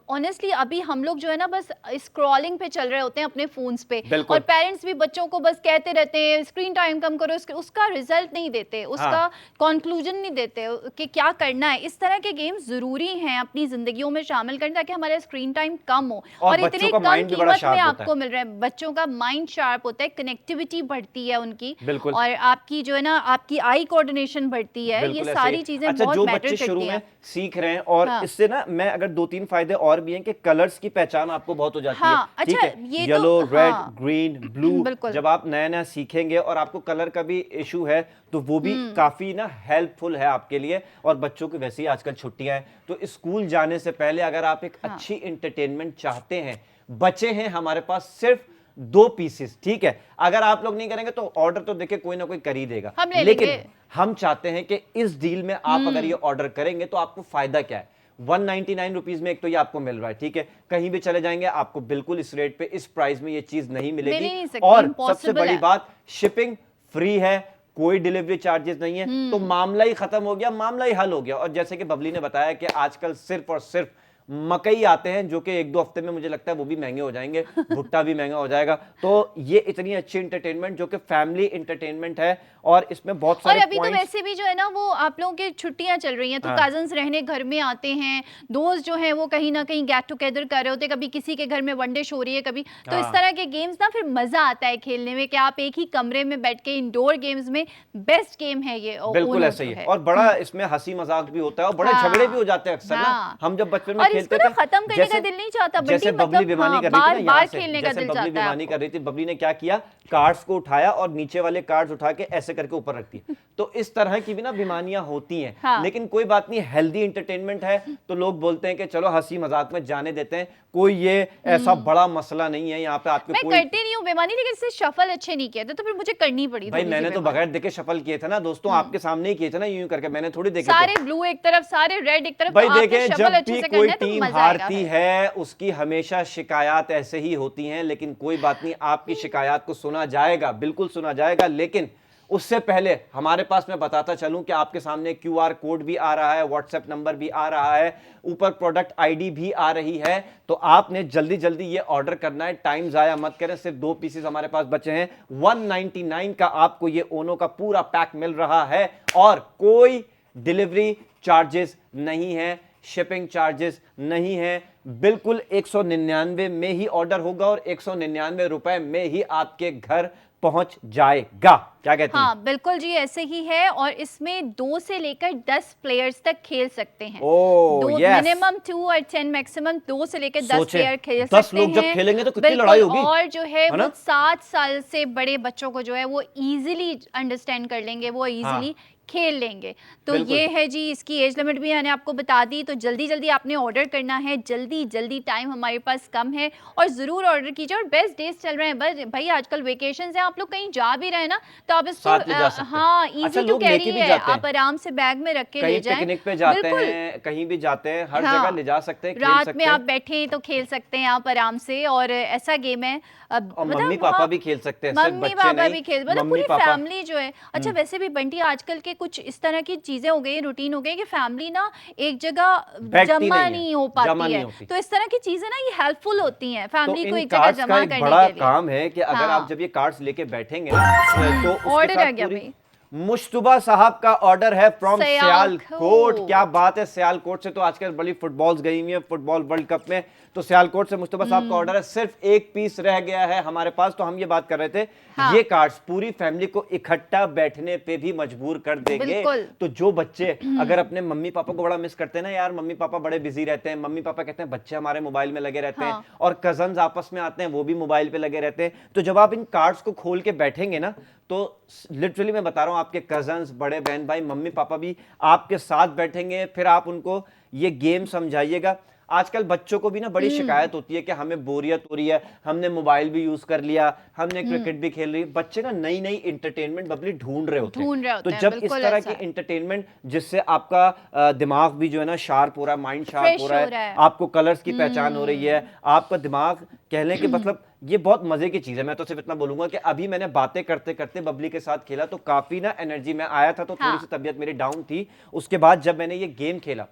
ऑनेस्टली अभी हम लोग जो है ना बस स्क्रॉलिंग पे चल रहे होते हैं अपने फोन्स पे, बिल्कुल। और पेरेंट्स भी बच्चों को बस कहते रहते हैं स्क्रीन टाइम कम करो, उसका रिजल्ट नहीं देते, उसका कंक्लूजन नहीं देते कि क्या करना है। इस तरह के गेम जरूरी हैं अपनी जिंदगियों में शामिल करना, ताकि हमारा स्क्रीन टाइम कम हो। और और बच्चों इतने का कम mind भी बड़ा कीमत में शार्प होता आपको है। मिल रहा है। बच्चों का माइंड शार्प होता है, कनेक्टिविटी बढ़ती है उनकी, बिल्कुल। और आपकी जो है ना आपकी आई कोऑर्डिनेशन बढ़ती है। ये बिल्कुल ऐसे सारी ही। चीजें अच्छा, बहुत जो मैटर बच्चे शुरू करती में हैं। सीख रहे हैं, और हाँ। इससे ना मैं अगर 2-3 फायदे और भी हैं कि कलर्स की पहचान आपको बहुत हो जाती है। हाँ, ठीक अच्छा, है, ये तो येलो, रेड, हाँ ग्रीन, ब्लू, बिल्कुल। जब आप नया नया सीखेंगे और आपको कलर का भी इशू है तो वो भी काफी ना हेल्पफुल है आपके लिए। और बच्चों की वैसे ही आजकल छुट्टियां हैं, तो स्कूल जाने से पहले अगर आप एक हाँ। अच्छी एंटरटेनमेंट चाहते हैं, बचे हैं हमारे पास सिर्फ 2 पीसेस। ठीक है, अगर आप लोग नहीं करेंगे तो ऑर्डर तो देखिए कोई ना कोई कर ही देगा, हम ले लेकिन लेंगे। हम चाहते हैं कि इस डील में आप अगर ये ऑर्डर करेंगे तो आपको फायदा क्या है। 199 रुपीज में एक तो ये आपको मिल रहा है। ठीक है, कहीं भी चले जाएंगे आपको बिल्कुल इस रेट पे, इस प्राइस में ये चीज नहीं मिल ही मिलेगी। नहीं सकती, और सबसे impossible बड़ी है। बात, शिपिंग फ्री है, कोई डिलीवरी चार्जेस नहीं है। तो मामला ही खत्म हो गया, मामला ही हल हो गया। और जैसे कि बबली ने बताया कि आजकल सिर्फ और सिर्फ मकई आते हैं, जो कि 1-2 हफ्ते में मुझे लगता है वो भी महंगे हो जाएंगे, भुट्टा भी महंगा हो जाएगा। तो ये इतनी अच्छी एंटरटेनमेंट जो कि फैमिली एंटरटेनमेंट है, और इसमें बहुत और सारे अभी तो पॉइंट्स। वैसे भी जो है ना वो आप लोगों की छुट्टियां चल रही हैं, तो हाँ। कजन्स रहने घर में आते हैं, दोस्त जो हैं वो कहीं ना कहीं गेट टुगेदर कर रहे होते हैं, कभी किसी के घर में वनडे हो रही है कभी, तो इस हाँ। तरह के गेम्स ना फिर मजा आता है खेलने में, कि आप एक ही कमरे में बैठ के इंडोर गेम्स में बेस्ट गेम है ये बिल्कुल ओनो ऐसा ही जो है, है। और बड़ा इसमें हंसी मजाक भी होता है और बड़े हाँ। झगड़े भी हो जाते हैं अक्सर ना। हाँ। हम जब बचपन में और खेलते इसको ना थे, खत्म करने का दिल नहीं चाहता, जैसे बल्कि बबली मतलब बेमानी हाँ, कर रही थी ना बार यहाँ बार से, खेलने का जैसे दिल बबली चाहता है बेमानी आपको। कर रही थी, बबली ने क्या किया, कार्ड्स को उठाया और नीचे वाले कार्ड्स उठा के ऐसे करके ऊपर रख दिए। तो इस तरह की भी ना बीमारियां होती हैं। हाँ। लेकिन कोई बात नहीं, हेल्दी एंटरटेनमेंट है तो लोग बोलते हैं कि चलो हंसी मजाक में जाने देते हैं, कोई ये ऐसा बड़ा मसला नहीं है। यहाँ पे आपके मैं कोई, करती नहीं हूँ बेमानी, लेकिन इससे शफल अच्छे नहीं किए थे तो फिर मुझे करनी पड़ी भाई थोड़ी सी मैंने तो बेमानी। बगैर देखे शफल किए थे ना दोस्तों, आपके सामने ही किए थे ना, यूं करके, मैंने थोड़ी देखे थे। सारे ब्लू एक तरफ, सारे रेड एक तरफ, भाई तो आपने देखें, शफल जब अच्छे भी से कोई करना है तो टीम मजा आएगा हारती फिर। है उसकी हमेशा शिकायत ऐसे ही होती हैं, लेकिन कोई बात नहीं, आपकी शिकायत को सुना जाएगा, बिल्कुल सुना जाएगा। लेकिन उससे पहले हमारे पास, मैं बताता चलूं कि आपके सामने क्यूआर कोड भी आ रहा है, व्हाट्सएप नंबर भी आ रहा है, ऊपर प्रोडक्ट आईडी भी आ रही है। तो आपने जल्दी जल्दी ये ऑर्डर करना है, टाइम जाया मत करें। सिर्फ 2 पीसेस हमारे पास बचे हैं, 199 का आपको ये ओनो का पूरा पैक मिल रहा है, और कोई डिलीवरी चार्जेस नहीं है, शिपिंग चार्जेस नहीं है, बिल्कुल 199 में ही ऑर्डर होगा और 199 रुपए में ही आपके घर पहुंच जाएगा। क्या कहते हैं? हाँ बिल्कुल जी, ऐसे ही है। और इसमें 2 से लेकर 10 प्लेयर्स तक खेल सकते हैं। ओह, yes। मिनिमम 2 और 10 मैक्सिमम 2 से लेकर 10 सोचें, प्लेयर खेल 10 सकते लोग जब हैं। खेलेंगे तो कितनी बिल्कुल, लड़ाई होगी, और जो है ना? वो 7 साल से बड़े बच्चों को जो है वो इजीली अंडरस्टैंड कर लेंगे, वो इजीली खेल लेंगे। तो बिल्कुल। ये है जी, इसकी एज लिमिट भी मैंने आपको बता दी। तो जल्दी जल्दी आपने ऑर्डर करना है, जल्दी जल्दी, टाइम हमारे पास कम है, और ज़रूर ऑर्डर कीजिए। और बेस्ट डेज चल रहे हैं, बस भाई आजकल वेकेशन है, आप लोग कहीं जा भी रहे हैं ना तो आप इसको साथ ले जा सकते हैं। हाँ अच्छा, इजी टू लोग लेके कैरी भी है, जाते हैं। आप आराम से बैग में रख के ले कहीं जाएं। पिकनिक पे जाते बिल्कुल। हैं, कहीं भी जाते हैं, हर हाँ, जगह ले जा सकते हैं, खेल रात सकते में हैं। आप बैठे तो खेल सकते हैं आप आराम से। और ऐसा गेम है, अब और मतलब मम्मी पापा हाँ, भी खेल सकते हैं, सिर्फ मम्मी बच्चे पापा नहीं, भी खेल, मतलब मम्मी पूरी पापा। फैमिली जो है। अच्छा वैसे भी बंटी, आजकल के कुछ इस तरह की चीजें हो गई, रूटीन हो गई कि फैमिली ना एक जगह बैठती जमा नहीं है, नहीं हो जमा पाती नहीं है। होती। तो इस तरह की चीजें ना ये हेल्पफुल होती हैं तो फैमिली को इन एक जगह कार्ड्स का जमा एक करने बड़ा के लिए। काम है कि अगर हाँ। आप जब ये कार्ड्स लेके बैठेंगे ना, तो उसके ऑर्डर आ साथ गया पूरी भाई। मुश्तबा साहब का ऑर्डर है फ्रॉम सियालकोट। सियालकोट। क्या बात है, सियालकोट से तो आजकल बड़ी फुटबॉल्स गई हुई है, फुटबॉल वर्ल्ड कप में। तो सियालकोट से मुश्तबा साहब का ऑर्डर है, सिर्फ 1 पीस रह गया है हमारे पास। तो हम ये बात कर रहे थे, हाँ। ये कार्ड्स पूरी फैमिली को इकट्ठा बैठने पे भी मजबूर कर देंगे। बिल्कुल। तो जो बच्चे अगर अपने मम्मी पापा को बड़ा मिस करते हैं ना, यार मम्मी पापा बड़े बिजी रहते हैं, मम्मी पापा कहते हैं बच्चे हमारे मोबाइल में लगे रहते हाँ। हैं, और कजन्स आपस में आते हैं वो भी मोबाइल पे लगे रहते हैं। तो जब आप इन कार्ड्स को खोल के बैठेंगे ना, तो लिटरली मैं बता रहा हूं, आपके कजन्स, बड़े बहन भाई, मम्मी पापा भी आपके साथ बैठेंगे, फिर आप उनको ये गेम समझाइएगा। आजकल बच्चों को भी ना बड़ी शिकायत होती है कि हमें बोरियत हो रही है, हमने मोबाइल भी यूज कर लिया, हमने क्रिकेट भी खेल रही। बच्चे ना नई नई इंटरटेनमेंट बबली ढूंढ रहे होते हैं। तो जब इस बिल्कुल तरह ऐसा की इंटरटेनमेंट, जिससे आपका दिमाग भी जो है ना शार्प हो रहा है, माइंड शार्प Fresh हो रहा हो रहा है, है। आपको कलर्स की पहचान हो रही है, आपका दिमाग कह लें कि मतलब ये बहुत मजे की चीज है। मैं तो सिर्फ इतना बोलूंगा कि अभी मैंने बातें करते करते बबली के साथ खेला तो काफी ना एनर्जी में आया था, तो थोड़ी सी तबीयत मेरी डाउन थी। उसके बाद जब मैंने ये गेम खेला,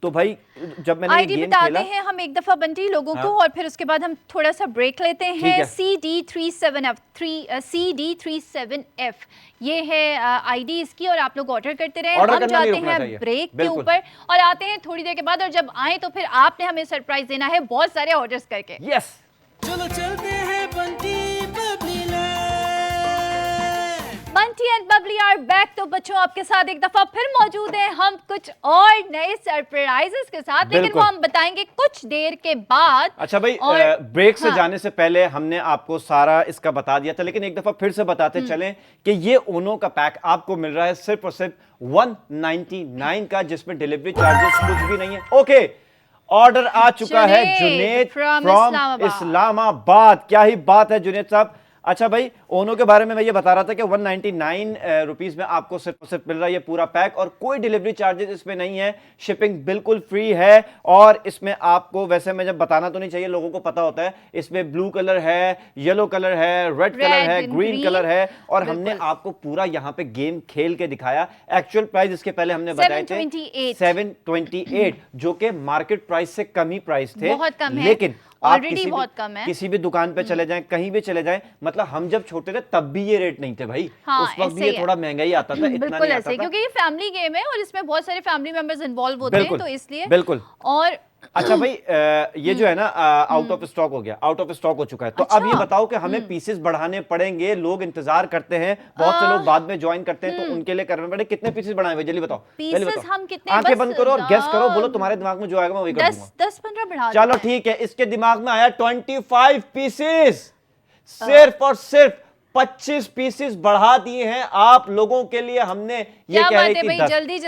तो भाई जब मैंने ये आईडी गेम बताते खेला, हैं हम एक दफा बंटी लोगों को, और फिर उसके बाद हम थोड़ा सा ब्रेक लेते ठीक हैं। है। CD37F CD37F ये है आईडी इसकी, और आप लोग ऑर्डर करते रहे। ऑर्डर हम करना नहीं जाते रुकना हैं चाहिए। ब्रेक के बिल्कुल। ऊपर और आते हैं थोड़ी देर के बाद। और जब आए तो फिर आपने हमें सरप्राइज देना है बहुत सारे ऑर्डर्स करके। यस। चलो चलते हैं Bunty Babli land. Bunty and Babli are back. तो बच्चों आपके साथ एक दफा फिर मौजूद हैं हम कुछ और नए सरप्राइजेस के साथ, लेकिन वो हम बताएंगे कुछ देर के बाद। अच्छा भाई, ब्रेक से जाने से पहले हमने आपको सारा इसका बता दिया था, लेकिन एक दफा फिर से बताते चलें कि ये ओनो का पैक आपको मिल रहा है सिर्फ और सिर्फ 199 का, जिसमें डिलीवरी चार्जेस कुछ भी नहीं है। ओके, ऑर्डर आ चुका है जुनेद फ्रॉम इस्लामाबाद। क्या ही बात है जुनेद साहब। अच्छा भाई, ओनो के बारे में मैं ये बता रहा था कि 199 रुपीस में आपको सिर्फ मिल रहा है ये पूरा पैक, और कोई डिलीवरी चार्जेस इसमें नहीं है, शिपिंग बिल्कुल फ्री है। और इसमें आपको, वैसे मैं जब बताना तो नहीं चाहिए, लोगों को पता होता है, इसमें ब्लू कलर है, येलो कलर है, रेड कलर है, ग्रीन कलर है, और हमने आपको पूरा यहाँ पे गेम खेल के दिखाया। एक्चुअल प्राइस इसके पहले हमने बताए थे 728, जो कि मार्केट प्राइस से कम ही प्राइस थे, बहुत कम है, लेकिन आप किसी भी दुकान पे चले जाएं, कहीं भी चले जाएं, मतलब हम जब छोटे थे तब भी ये रेट नहीं थे भाई। हाँ, उस वक्त भी ये थोड़ा महंगा ही आता था, इतना बिल्कुल नहीं ऐसे, आता था। क्योंकि ये फैमिली गेम है और इसमें बहुत सारे फैमिली मेंबर्स इन्वॉल्व होते हैं, तो इसलिए बिल्कुल। और अच्छा भाई, ये जो है ना आउट ऑफ स्टॉक हो गया, आउट ऑफ स्टॉक हो चुका है। तो अब ये बताओ कि हमें पीसेस बढ़ाने पड़ेंगे, लोग इंतजार करते हैं, बहुत से लोग बाद में ज्वाइन करते हैं, तो उनके लिए करने पड़े। कितने पीसेस बढ़ाए हुए जल्दी बताओ, जल्दी बताओ। हम कितने, आंखें बंद करो और गेस करो, बोलो तुम्हारे दिमाग में जो आएगा मैं वही कर दूंगा। 10-15 बढ़ा। चलो ठीक है, इसके दिमाग में आया 25 पीसेस, सिर्फ और सिर्फ 25 पीसेस बढ़ा दिए हैं आप लोगों के लिए। हमने ये कह रही थी भाई, जल्दी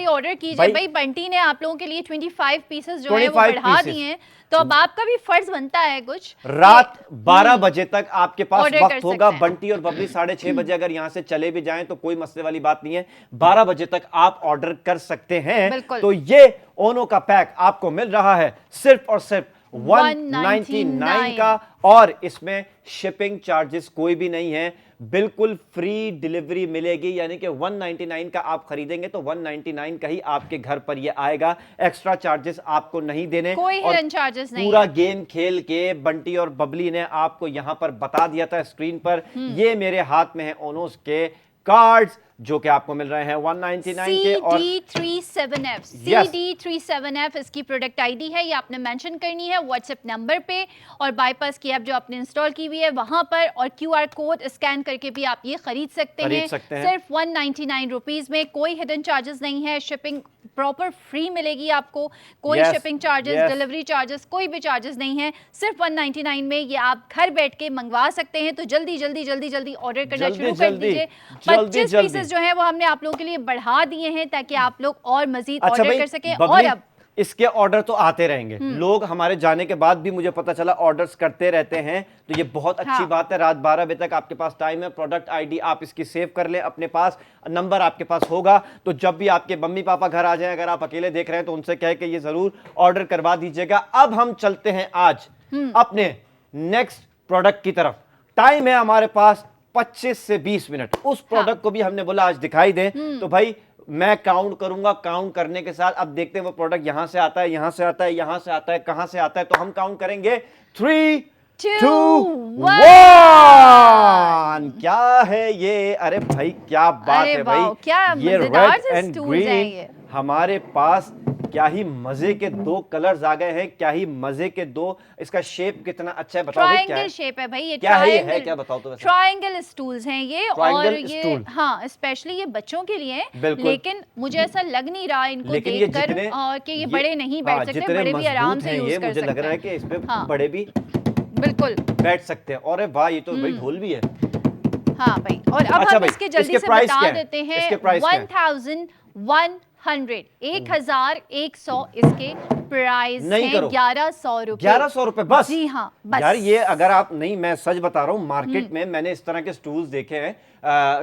ऑर्डर कीजिए भाई। बंटी ने आप लोगों के लिए 25 पीसेस जो है वो बढ़ा दिए हैं, तो अब आपका भी फर्ज बनता है कुछ। रात 12 बजे तक आपके पास वक्त होगा। बंटी और बबली 6:30 बजे अगर यहां से चले भी जाएं तो कोई मसले वाली बात नहीं है, 12 बजे तक आप ऑर्डर कर सकते हैं। तो ये ओनो का पैक आपको मिल रहा है सिर्फ और सिर्फ 199 का, और इसमें शिपिंग चार्जेस कोई भी नहीं है, बिल्कुल फ्री डिलीवरी मिलेगी। यानी कि 199 का आप खरीदेंगे तो 199 का ही आपके घर पर ये आएगा, एक्स्ट्रा चार्जेस आपको नहीं देने, कोई हिडन चार्जेस नहीं। पूरा गेम खेल के बंटी और बबली ने आपको यहां पर बता दिया था स्क्रीन पर। ये मेरे हाथ में है ओनोस के कार्ड्स, जो कि आपको मिल रहे हैं 199 के। और CD37F इसकी प्रोडक्ट आईडी है, ये आपने मेंशन करनी है व्हाट्सएप नंबर पे, और बाईपास की ऐप जो आपने इंस्टॉल की हुई है वहां पर, और QR कोड स्कैन करके भी आप ये खरीद सकते हैं। सिर्फ 199 रुपीज में, कोई हिडन चार्जेस नहीं है, शिपिंग प्रॉपर फ्री मिलेगी आपको, कोई शिपिंग चार्जेस, डिलीवरी चार्जेस, कोई भी चार्जेस नहीं है। सिर्फ 199 में ये आप घर बैठ के मंगवा सकते हैं। तो जल्दी ऑर्डर करना शुरू कर दीजिए। 25 पीसेस जो है वो हमने आप लोगों के लिए बढ़ा दिए हैं ताकि आप लोग और मजीद ऑर्डर कर सकें। और अब इसके ऑर्डर तो आते रहेंगे, लोग हमारे जाने के बाद भी मुझे पता चला ऑर्डर्स करते रहते हैं, तो ये बहुत अच्छी बात है। रात 12 बजे तक आपके पास टाइम है, प्रोडक्ट आईडी आप इसकी सेव कर लें अपने पास, नंबर आपके पास होगा, तो जब भी आपके मम्मी पापा घर आ जाएं, अगर आप अकेले देख रहे हैं तो उनसे कह के ये जरूर ऑर्डर करवा दीजिएगा। अब हम चलते हैं आज अपने नेक्स्ट प्रोडक्ट की तरफ। टाइम है हमारे पास 25 से 20 मिनट। उस प्रोडक्ट को भी हमने बोला आज दिखाई दें, तो भाई मैं काउंट करूंगा, काउंट करने के साथ अब देखते हैं वो प्रोडक्ट यहां से आता है, यहां से आता है, यहां से आता है, कहां से आता है। तो हम काउंट करेंगे 3, 2, 1। क्या है ये? अरे भाई क्या बात है भाई, ये रेड एंड ग्रीन हमारे पास। क्या ही मजे के दो कलर्स आ गए हैं, क्या ही मजे के दो। इसका शेप कितना अच्छा है, बताओ भाई क्या है? शेप है भाई, ये क्या है क्या बताओ तो। ट्रायंगल स्टूल्स हैं ये, और ये हाँ स्पेशली ये बच्चों के लिए, लेकिन मुझे ऐसा लग नहीं रहा इनको देखकर और कि ये बड़े नहीं बैठ सकते, बड़े भी आराम से यूज कर सकते हैं। मुझे लग रहा है कि इसमें बड़े भी बिल्कुल बैठ सकते हैं। और भाई ये तो भाई ढोल भी है। हाँ भाई, और अब हम इसके जल्दी से बता देते हैं। 1100 इसके प्राइस हैं। 1100 रुपए। 1100 रुपए बस? जी हाँ बस। यार ये अगर आप नहीं, मैं सच बता रहा हूँ, मार्केट में मैंने इस तरह के स्टूल्स देखे हैं,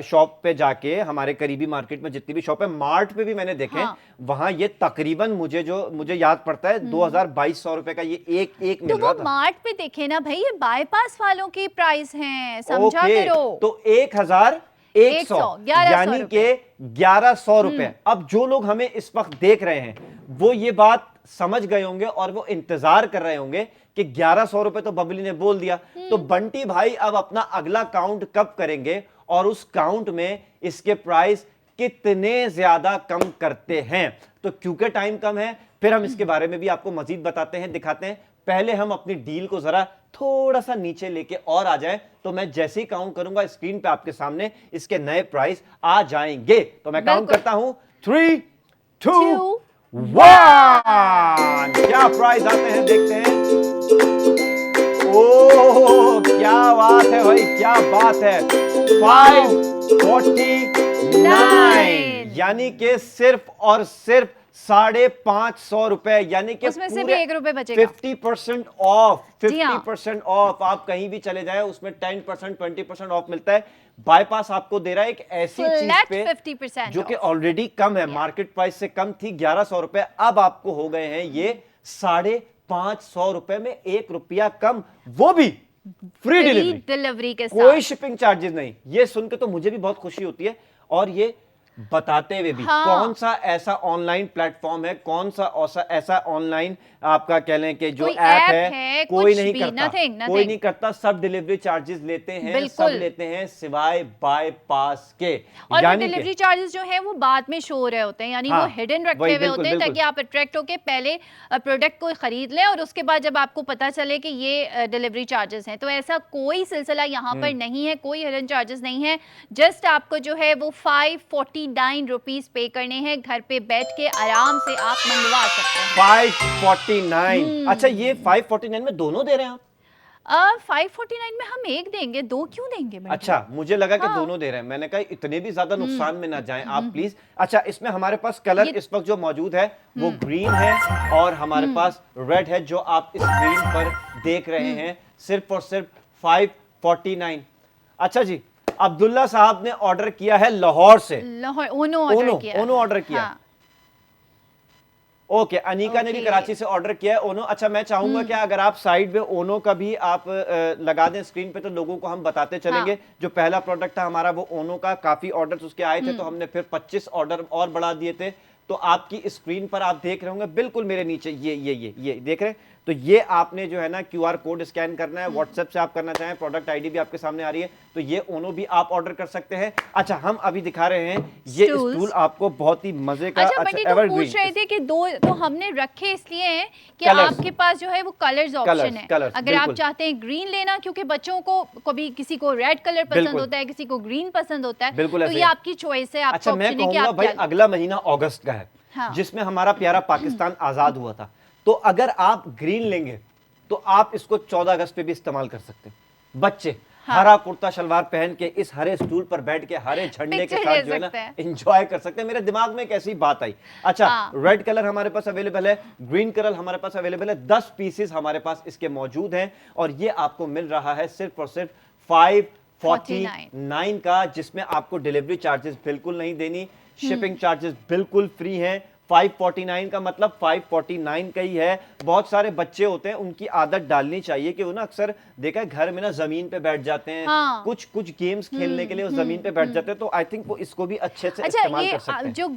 शॉप पे जाके, हमारे करीबी मार्केट में जितनी भी शॉप है, मार्ट पे भी मैंने देखे हैं, वहां ये तकरीबन मुझे याद पड़ता है 2200 रुपए का ये एक मिल रहा था। तो मार्ट पे देखे ना भाई, ये बाईपास वालों की प्राइस हैं, समझा करो। तो 1100 यानी कि 1100 रुपए। अब जो लोग हमें इस वक्त देख रहे हैं वो ये बात समझ गए होंगे और वो इंतजार कर रहे होंगे कि 1100 रुपए तो बबली ने बोल दिया, तो बंटी भाई अब अपना अगला काउंट कब करेंगे और उस काउंट में इसके प्राइस कितने ज्यादा कम करते हैं। तो क्योंकि टाइम कम है, फिर हम इसके बारे में भी आपको मजीद बताते हैं, दिखाते हैं। पहले हम अपनी डील को जरा थोड़ा सा नीचे लेके और आ जाएं, तो मैं जैसे ही काउंट करूंगा स्क्रीन पे आपके सामने इसके नए प्राइस आ जाएंगे। तो मैं काउंट बिल्कुल। करता हूं 3, 2, Two, 1। क्या प्राइस आते हैं देखते हैं। ओह क्या बात है भाई, क्या बात है। 549, यानी कि सिर्फ और सिर्फ 550 रुपए, यानी कि उसमें से भी पूरे 1 रुपए बचेगा। 50% ऑफ, जी हाँ। 50% ऑफ। आप कहीं भी चले जाए उसमें 10%, 20% ऑफ मिलता है। बाईपास आपको दे रहा है एक ऐसी चीज Flat पे 50% जो कि off। ऑलरेडी कम है, मार्केट प्राइस से कम थी 1100 रुपए, अब आपको हो गए हैं ये 550 रुपए में 1 रुपया कम, वो भी फ्री डिलीवरी, डिलीवरी के कोई साथ। शिपिंग चार्जेस नहीं। ये सुन के तो मुझे भी बहुत खुशी होती है, और ये बताते हुए भी हाँ। कौन सा ऐसा ऑनलाइन प्लेटफॉर्म है, कौन सा ऐसा ऑनलाइन आपका कह लें कि जो कोई ऐप है, है, कुछ कोई नहीं भी, करता, nothing, कोई nothing। नहीं करता, सब डिलीवरी चार्जेस लेते हैं, सब बिल्कुल। लेते हैं सिवाय बाईपास के। और वो यानी कि- डिलीवरी चार्जेस जो है वो बाद में शो हो रहे होते हैं, यानी हाँ, वो हिडन रखे वही, हुए बिल्कुल, होते हैं, बिल्कुल। ताकि आप अट्रैक्ट होके पहले प्रोडक्ट को खरीद लें और उसके बाद जब आपको पता चले कि ये डिलीवरी चार्जेस हैं। तो ऐसा कोई सिलसिला यहाँ पर नहीं है, कोई हिडन चार्जेस नहीं है। जस्ट आपको जो है वो 549 रुपीज पे करने हैं, घर पे बैठ के आराम से आप मंगवा सकते हैं। 549। अच्छा, ये 549 में दोनों दे रहे हैं आप? 549 में हम एक देंगे, दो क्यों देंगे बंटी? अच्छा, मुझे लगा कि हाँ। दोनों दे रहे हैं। मैंने कहा इतने भी ज्यादा नुकसान में ना जाएं आप प्लीज। अच्छा, इसमें हमारे पास कलर इस वक्त जो मौजूद है वो ग्रीन है, और हमारे पास रेड है जो आप स्क्रीन पर देख रहे हैं, सिर्फ और सिर्फ 549। अच्छा जी, अब्दुल्ला साहब ने ऑर्डर किया है लाहौर से। लाहौर ओनो ऑर्डर किया। ओनो ऑर्डर किया। हाँ। ओके, अनीका ने भी ओके। कराची से ऑर्डर किया है ओनो। अच्छा, मैं चाहूंगा कि अगर आप साइड में ओनो का भी आप लगा दें स्क्रीन पे, तो लोगों को हम बताते चलेंगे। हाँ। जो पहला प्रोडक्ट था हमारा वो ओनो का, काफी ऑर्डर्स उसके आए थे, तो हमने फिर 25 ऑर्डर और बढ़ा दिए थे। तो आपकी स्क्रीन पर आप देख रहे होंगे बिल्कुल मेरे नीचे ये देख रहे हैं, तो ये आपने जो है ना QR कोड स्कैन करना है। व्हाट्सएप से आप करना चाहें, प्रोडक्ट आईडी भी आपके सामने आ रही है, तो ये ओनो भी आप ऑर्डर कर सकते हैं। अच्छा, हम अभी दिखा रहे हैं ये Stools। स्टूल आपको बहुत ही मजे का। अच्छा बंटी, तो पूछ रहे थे कि दो तो हमने रखे इसलिए हैं कि Colours। आपके पास जो है वो कलर्स ऑप्शन है। colours, अगर आप बिल्कुल। चाहते हैं ग्रीन लेना, क्योंकि बच्चों को कभी किसी को रेड कलर पसंद बिल्कुल। होता है, किसी को ग्रीन पसंद होता है, बिल्कुल तो ऐसे ये ही। आपकी चॉइस है, आपका अच्छा, मैं ऑप्शन है कि कहूंगा आप भाई क्या लें। अगला महीना अगस्त का है, हाँ। जिसमें हमारा प्यारा पाकिस्तान आजाद हुआ था, तो अगर आप ग्रीन लेंगे तो आप इसको 14 अगस्त पे भी इस्तेमाल कर सकते हैं। बच्चे हाँ। हरा कुर्ता शलवार पहन के इस हरे स्टूल पर बैठ के हरे झंडे के Picture साथ ले जो है ना सकते हैं। एंजॉय कर सकते हैं। मेरे दिमाग में एक ऐसी बात आई। अच्छा, हाँ। रेड कलर हमारे पास अवेलेबल है, ग्रीन कलर हमारे पास अवेलेबल है, 10 पीसेस हमारे पास इसके मौजूद हैं, और ये आपको मिल रहा है सिर्फ और सिर्फ 549 का, जिसमें आपको डिलीवरी चार्जेस बिल्कुल नहीं देनी, शिपिंग चार्जेस बिल्कुल फ्री हैं। 549 का मतलब 549 का ही है। बहुत सारे बच्चे होते हैं, उनकी आदत डालनी चाहिए कि वो ना अक्सर देखा है घर में ना जमीन पे बैठ जाते हैं, हाँ। कुछ गेम्स खेलने के लिए वो जमीन पे बैठ जाते हैं, तो आई थिंक वो इसको भी अच्छे से अच्छा, इस्तेमाल ये कर सकते हैं। जो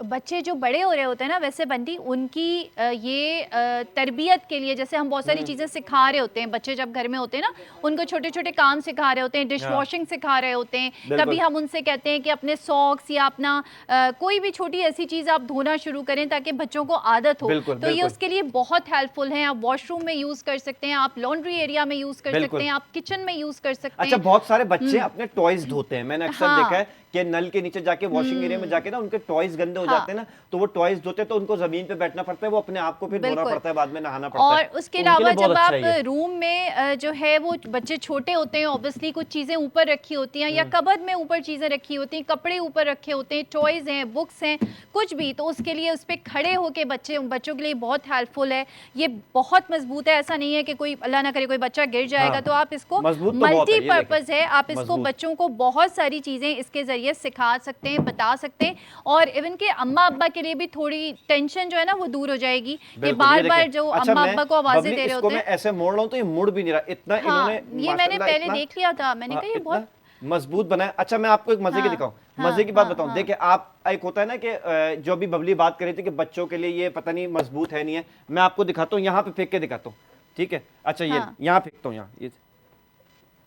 बच्चे जो बड़े हो रहे होते हैं ना, वैसे बंटी उनकी ये तरबियत के लिए जैसे हम बहुत सारी चीजें सिखा रहे होते हैं, बच्चे जब घर में होते हैं ना, उनको छोटे छोटे काम सिखा रहे होते हैं, डिश वॉशिंग सिखा रहे होते हैं। बिल्कुल। कभी हम उनसे कहते हैं कि अपने सॉक्स या अपना कोई भी छोटी ऐसी चीज आप धोना शुरू करें ताकि बच्चों को आदत हो। बिल्कुल, तो ये बिल्कुल। उसके लिए बहुत हेल्पफुल है। आप वॉशरूम में यूज कर सकते हैं, आप लॉन्ड्री एरिया में यूज कर बिल्कुल। सकते हैं, आप किचन में यूज कर सकते अच्छा, हैं। बहुत सारे बच्चे अपने टॉयज धोते हैं, मैंने अक्सर हाँ। देखा है कि नल के नीचे जाके वॉशिंग एरिया में जाके ना उनके टॉयज गंदे हो हाँ। जाते हैं ना, तो वो टॉयज धोते हैं, तो उनको जमीन पे बैठना पड़ता है, वो अपने आप को फिर धोना बिल्कुल। पड़ता है, बाद में नहाना पड़ता है। और उसके तो उनके अलावा लिए बहुत जब अच्छा आप है ये। रूम में जो है वो बच्चे छोटे होते हैं, ऑब्वियसली कुछ चीजें ऊपर रखी होती हैं या कबर्ड में ऊपर चीजें रखी होती हैं, कपड़े ऊपर रखे होते हैं, टॉयज हैं, बुक्स हैं, कुछ भी, तो उसके लिए उस पर खड़े होके बच्चों के लिए बहुत हेल्पफुल है। ये बहुत मजबूत है, ऐसा नहीं है कि कोई अल्लाह ना करे कोई बच्चा गिर जाएगा। हाँ। तो आप इसको मजबूत तो बहुत है, ये मल्टीपर्पज है, आप इसको मजबूत। बच्चों को बहुत सारी चीजें इसके जरिए सिखा सकते हैं, बता सकते हैं, और इवन के अम्मा अब्बा के लिए भी थोड़ी टेंशन जो है ना वो दूर हो जाएगी कि बिल्कुल, बार ये बार देखें। जो अच्छा, अम्मा मैं अब्बा को आवाजें बबली, दे रहे इसको होते मैं हैं। ऐसे मोड़ रहा हूं तो ये मुड़ भी नहीं रहा, इतना हाँ, इन्होंने ये मैंने माशाल्लाह पहले इतना- देख लिया था, मैंने हाँ, कहा ये इतना बहुत मजबूत बनाया। अच्छा, मैं आपको एक मजे की हाँ, दिखाऊं, हाँ, मजे की बात हाँ, बताऊं। हाँ। देखिए, आप एक होता है ना कि जो अभी बबली बात कर रही थी कि बच्चों के लिए ये पता नहीं मजबूत है नहीं है, मैं आपको दिखाता हूं, यहाँ पे फेंक के दिखाता हूँ, ठीक है। अच्छा, ये हाँ। यहाँ फेंकता हूँ, यहाँ ये।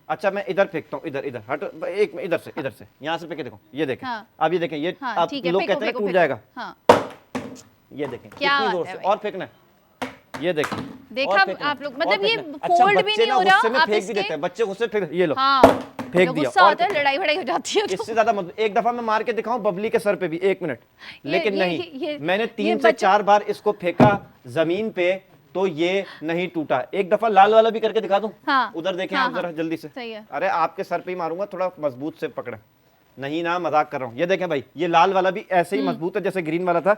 अच्छा, मैं इधर फेंकता हूँ, इधर इधर हट, एक इधर से यहाँ से फेंक के देखो, ये देखें। हाँ। अब ये देखें, ये हाँ, अब ठीक है, लोग फेंको, कहते हैं फेंको, टूट फेंको। जाएगा, हाँ, ये देखें क्या कितनी बात जोर है से, भाई। और फेंकना है, ये देखें, देखा और फेंकना, आप लोग, और मतलब ये फेंकना। अच्छा, फोल्ड भी बच्चे नहीं ना हो रहा, गुस्से में आप फेंक भी इसके देते हैं, बच्चे गुस्से फेंक, ये लो हाँ फेंक जब दिया। गुस्सा और होता है, लड़ाई वड़ाई हो जाती है तो इससे ज्यादा मत, एक दफा मैं मार के दिखाऊं बबली के सर पे भी, 1 मिनट, लेकिन ये- नहीं, ये- मैंने ये 3 से 4 बार इसको फेंका जमीन पे तो ये नहीं टूटा। एक दफा लाल वाला भी करके दिखा दूं? हाँ, उधर देखें हाँ, आप जरा हाँ, जल्दी से। सही है। अरे आपके सर पे ही मारूंगा, थोड़ा मजबूत से पकड़े। नहीं ना, मजाक कर रहा हूं। ये देखें भाई, ये लाल वाला भी ऐसे ही मजबूत है जैसे ग्रीन वाला था।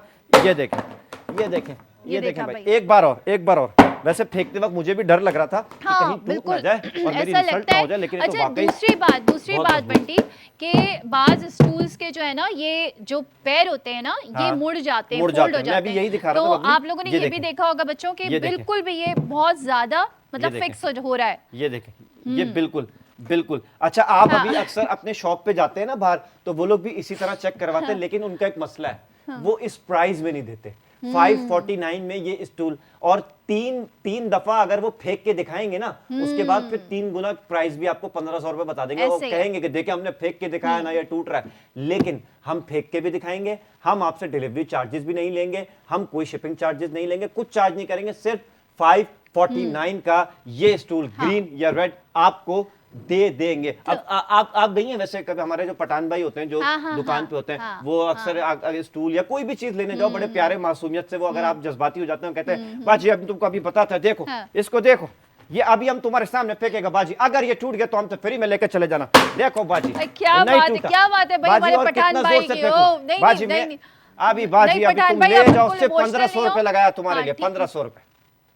ये देखें, ये देखें, ये देखें देखा भाई, भाई। एक बार और, एक बार और। वैसे फेंकते वक्त मुझे भी डर लग रहा था कि हाँ, कहीं टूट ना बिल्कुल जाए और मेरी ऐसा इंसल्ट लगता ना है। हो जाए, लेकिन ये तो अच्छा, वाकई दूसरी बहुत बात मजबूत। बंटी के बाज स्टूल्स के जो है ना, ये जो पैर होते हैं ना, ये हाँ, मुड़ जाते हैं, मुड़ फोल्ड जाते हो हैं। मैं जाते अभी यही हैं। दिखा रहा तो था बबली। आप लोगों ने ये ये भी देखें। देखा होगा बच्चों के ये देखें। बिल्कुल भी ये बहुत ज्यादा मतलब देखें। फिक्स हो रहा है। ये देखें, ये बिल्कुल बिल्कुल। अच्छा, आप हाँ। अभी अक्सर अपने शॉप पे जाते हैं ना बाहर, तो वो लोग भी इसी तरह चेक करवाते हैं, लेकिन उनका एक मसला है, वो इस प्राइस में नहीं देते। 549 में ये स्टूल, और तीन दफा अगर वो फेंक के दिखाएंगे ना, उसके बाद फिर 3 गुना प्राइस भी आपको 1500 रुपए बता देंगे। वो ऐसे ही है। कहेंगे कि देखिए हमने फेंक के दिखाया ना, ये टूट रहा है। लेकिन हम फेंक के भी दिखाएंगे, हम आपसे डिलीवरी चार्जेस भी नहीं लेंगे, हम कोई शिपिंग चार्जेस नहीं लेंगे, कुछ चार्ज नहीं करेंगे। सिर्फ 549 का ये स्टूल ग्रीन या रेड आपको दे देंगे। अब आप गई हैं वैसे कभी, हमारे जो पठान भाई होते हैं जो हाँ, दुकान हाँ, पे होते हैं, हाँ, वो अक्सर अगर स्टूल या कोई भी चीज लेने जाओ, बड़े प्यारे मासूमियत से वो, अगर आप जज्बाती हो जाते हैं, कहते हैं बाजी अभी तुमको अभी पता था, देखो हाँ। इसको देखो, ये अभी हम तुम्हारे सामने फेंकेगा बाजी, अगर ये टूट गया तो हम तो फ्री में लेकर चले जाना, देखो बाजी क्या नहीं बात है, टूटा। क्या बात है भाई, बाजी, हमारे और पठान कितना भाई जोर से की, फेंकूं? ओ, नहीं, बाजी नहीं, मैं नहीं। अभी बाजी नहीं, अभी पठान तुम भाई, ले आप जाओ, बिल्कुल सिर्फ emotional 1500 नहीं रुपए हो। लगाया तुम्हारे हाँ, लिए, ठीक है। 1500 रुपए।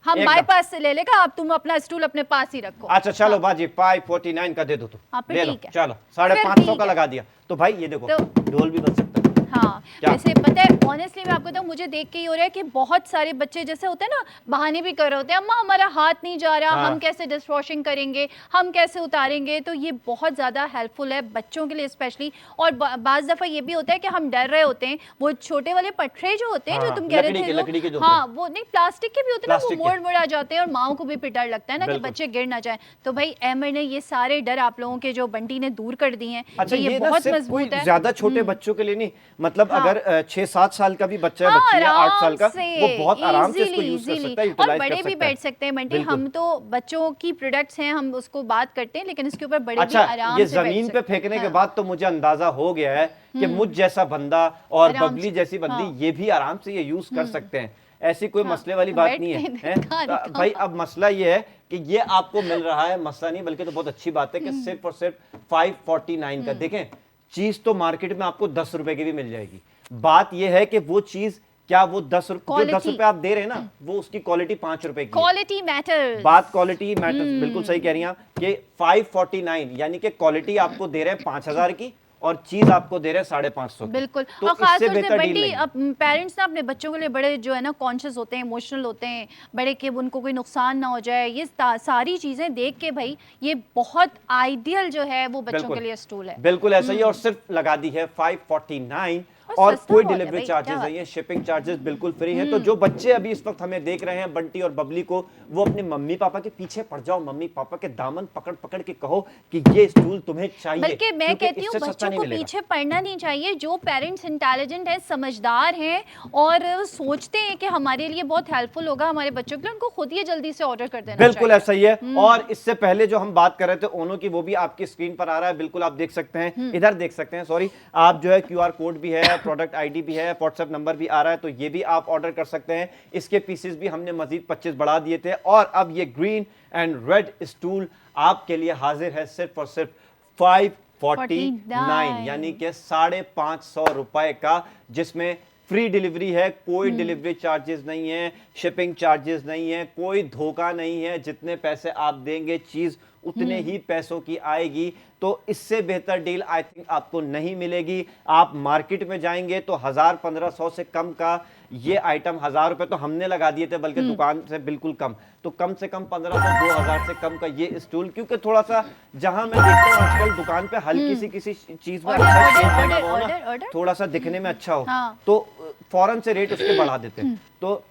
हम एकदम। बाईपास से ले लेगा, आप तुम अपना स्टूल अपने पास ही रखो। अच्छा चलो बाजी, 549 का दे दो तुम, हाँ, फिर ले लो, ठीक है। चलो फिर 550 ठीक का है। लगा दिया। तो भाई ये देखो, तो- ढोल भी बज सकता है। हाँ, क्या? वैसे पता है, ऑनेस्टली मैं आपको बताऊं, मुझे देख के ही हो रहा है कि बहुत सारे बच्चे जैसे होते हैं ना, बहाने भी कर रहे होते हैं, अम्मा हमारा हाथ नहीं जा रहा, हाँ। हम कैसे डिश वॉशिंग करेंगे, हम कैसे उतारेंगे। तो ये बहुत ज़्यादा हेल्पफुल है बच्चों के लिए स्पेशली। और बाज़ दफ़ा ये भी होता है कि हम डर रहे होते हैं, वो छोटे वाले पटरे जो होते हैं, हाँ, जो तुम कह रहे थे, लकड़ी के जो हाँ, वो नहीं, प्लास्टिक के भी होते हैं ना, प्लास्टिक वो के। मोड़ मोड़ आ जाते हैं, और माओ को भी फिर डर लगता है ना कि बिल्कुल। बच्चे गिर ना जाए। तो भाई अहमद ने ये सारे डर आप लोगों के जो बंटी ने दूर कर दिए हैं। अच्छा, कि ये ना बहुत सिर्फ कोई मजबूत है। ज्यादा छोटे बच्चों के लिए नहीं, मतलब हाँ। अगर 6-7 साल का भी बच्चा है, हाँ, बच्ची है 8 साल का, से, वो बहुत आराम से इसको easily, यूज कर easily। सकता है, और यूटिलाइज बड़े कर भी सकता है। बैठ सकते हैं बंटी। बिल्कुल। हम तो बच्चों की प्रोडक्ट्स हैं, हम उसको बात करते हैं, लेकिन इसके ऊपर बड़े अच्छा, भी आराम ये से बैठ जमीन पे सकते हैं। फेंकने के हाँ। बाद तो मुझे अंदाजा हो गया है कि मुझ जैसा बंदा और आराम बबली से, जैसी बंदी हाँ। ये भी आराम से ये यूज कर सकते हैं। ऐसी कोई हाँ, मसले वाली तो बात बैठ नहीं है, के हैं? दिखा रही हूँ। भाई अब मसला ये है कि ये आपको मिल रहा है, मसला नहीं बल्कि तो बहुत अच्छी बात है कि सिर्फ और सिर्फ 549 का। देखें, चीज तो मार्केट में आपको 10 रुपए की भी मिल जाएगी। बात यह है कि वो चीज क्या वो 10 रुपए, जो 10 रुपए आप दे रहे हैं ना, वो उसकी क्वालिटी 5 रुपए की है। Quality matter. बात क्वालिटी मैटर्स, बिल्कुल सही कह रही हैं आप कि 549 यानी कि क्वालिटी आपको दे रहे हैं 5000 की और चीज आपको दे रहे हैं 550 की। बिल्कुल। तो और खास इससे तौर से बेहतर डील बंटी, नहीं है। अब पेरेंट्स ना अपने बच्चों के लिए बड़े जो है ना कॉन्शियस होते हैं, इमोशनल होते हैं, बड़े कि उनको कोई नुकसान ना हो जाए। ये सारी चीजें देख के भाई ये बहुत आइडियल जो है वो बच्चों के लिए स्टूल है। बिल्कुल ऐसा ही है, और सिर्फ लगा दी है 549 और और सस्ता कोई बहुत है डिलीवरी भाई, चार्जेस क्या नहीं है, शिपिंग चार्जेस बिल्कुल फ्री है। तो जो बच्चे अभी इस वक्त हमें देख रहे हैं, बंटी और बबली को, वो अपने मम्मी पापा के पीछे पड़ जाओ, मम्मी पापा के दामन पकड़ पकड़ के कहो कि ये स्टूल तुम्हें चाहिए। बल्कि मैं क्योंकि कहती हूँ इससे सस्ता बच्चों नहीं को मिलेगा। पीछे पड़ना नहीं चाहिए। जो पेरेंट्स इंटेलिजेंट हैं, समझदार हैं और सोचते हैं कि हमारे लिए बहुत हेल्पफुल होगा हमारे बच्चों के लिए, उनको खुद ही जल्दी से ऑर्डर कर देना बिल्कुल चाहिए। ऐसा ही है। और इससे पहले जो हम बात कर रहे थे ओनो की, वो भी आपकी स्क्रीन पर आ रहा है, बिल्कुल आप देख सकते हैं, इधर देख सकते हैं, सॉरी, आप जो है QR कोड भी है, प्रोडक्ट ID भी है, व्हाट्सएप नंबर भी आ रहा है, तो ये भी आप ऑर्डर कर सकते हैं। इसके पीसेस भी हमने मजीद 25 बढ़ा दिए थे, और अब ये ग्रीन एंड रेड स्टूल आपके लिए हाजिर है सिर्फ और सिर्फ 549 यानी कि 550 रुपए का, जिसमें फ्री डिलीवरी है, कोई डिलीवरी चार्जेस नहीं है, शिपिंग चार्जेस नहीं है, कोई धोखा नहीं है। जितने पैसे आप देंगे चीज उतने ही पैसों की आएगी। तो इससे बेहतर डील आई थिंक आपको नहीं मिलेगी। आप मार्केट में जाएंगे तो 1000-1500 से कम का ये आइटम, 1000 रुपए तो हमने लगा दिए थे बल्कि दुकान से बिल्कुल कम, तो कम से कम 1500-2000 से कम का ये स्टूल, क्योंकि थोड़ा सा जहां मैं देखता हूँ आजकल दुकान पे हल्की सी किसी चीज में अच्छा शेड बना हुआ हो ना, थोड़ा सा दिखने में अच्छा हो, हाँ। तो फौरन से रेट उसके बढ़ा देते हैं। तो